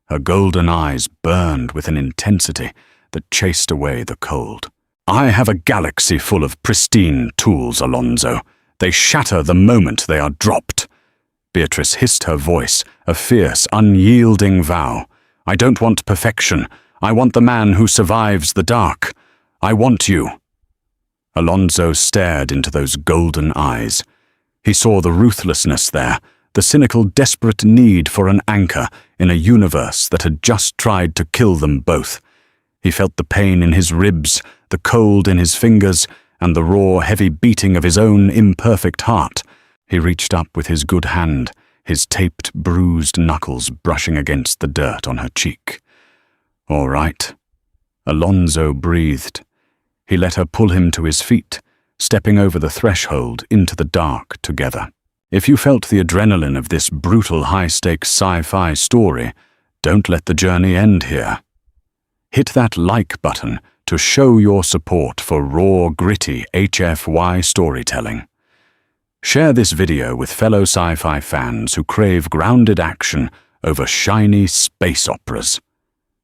Her golden eyes burned with an intensity that chased away the cold. "I have a galaxy full of pristine tools, Alonso. They shatter the moment they are dropped." Beatrice hissed her voice, a fierce, unyielding vow. "I don't want perfection. I want the man who survives the dark. I want you." Alonso stared into those golden eyes. He saw the ruthlessness there, the cynical, desperate need for an anchor in a universe that had just tried to kill them both. He felt the pain in his ribs, the cold in his fingers, and the raw, heavy beating of his own imperfect heart. He reached up with his good hand, his taped, bruised knuckles brushing against the dirt on her cheek. "All right." Alonso breathed. He let her pull him to his feet, stepping over the threshold into the dark together. If you felt the adrenaline of this brutal, high-stakes sci-fi story, don't let the journey end here. Hit that like button to show your support for raw, gritty HFY storytelling. Share this video with fellow sci-fi fans who crave grounded action over shiny space operas.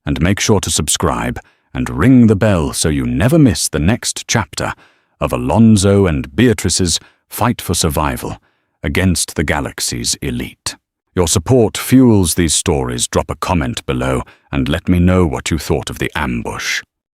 And make sure to subscribe and ring the bell so you never miss the next chapter of Alonso and Beatrice's fight for survival against the galaxy's elite. Your support fuels these stories. Drop a comment below and let me know what you thought of the ambush.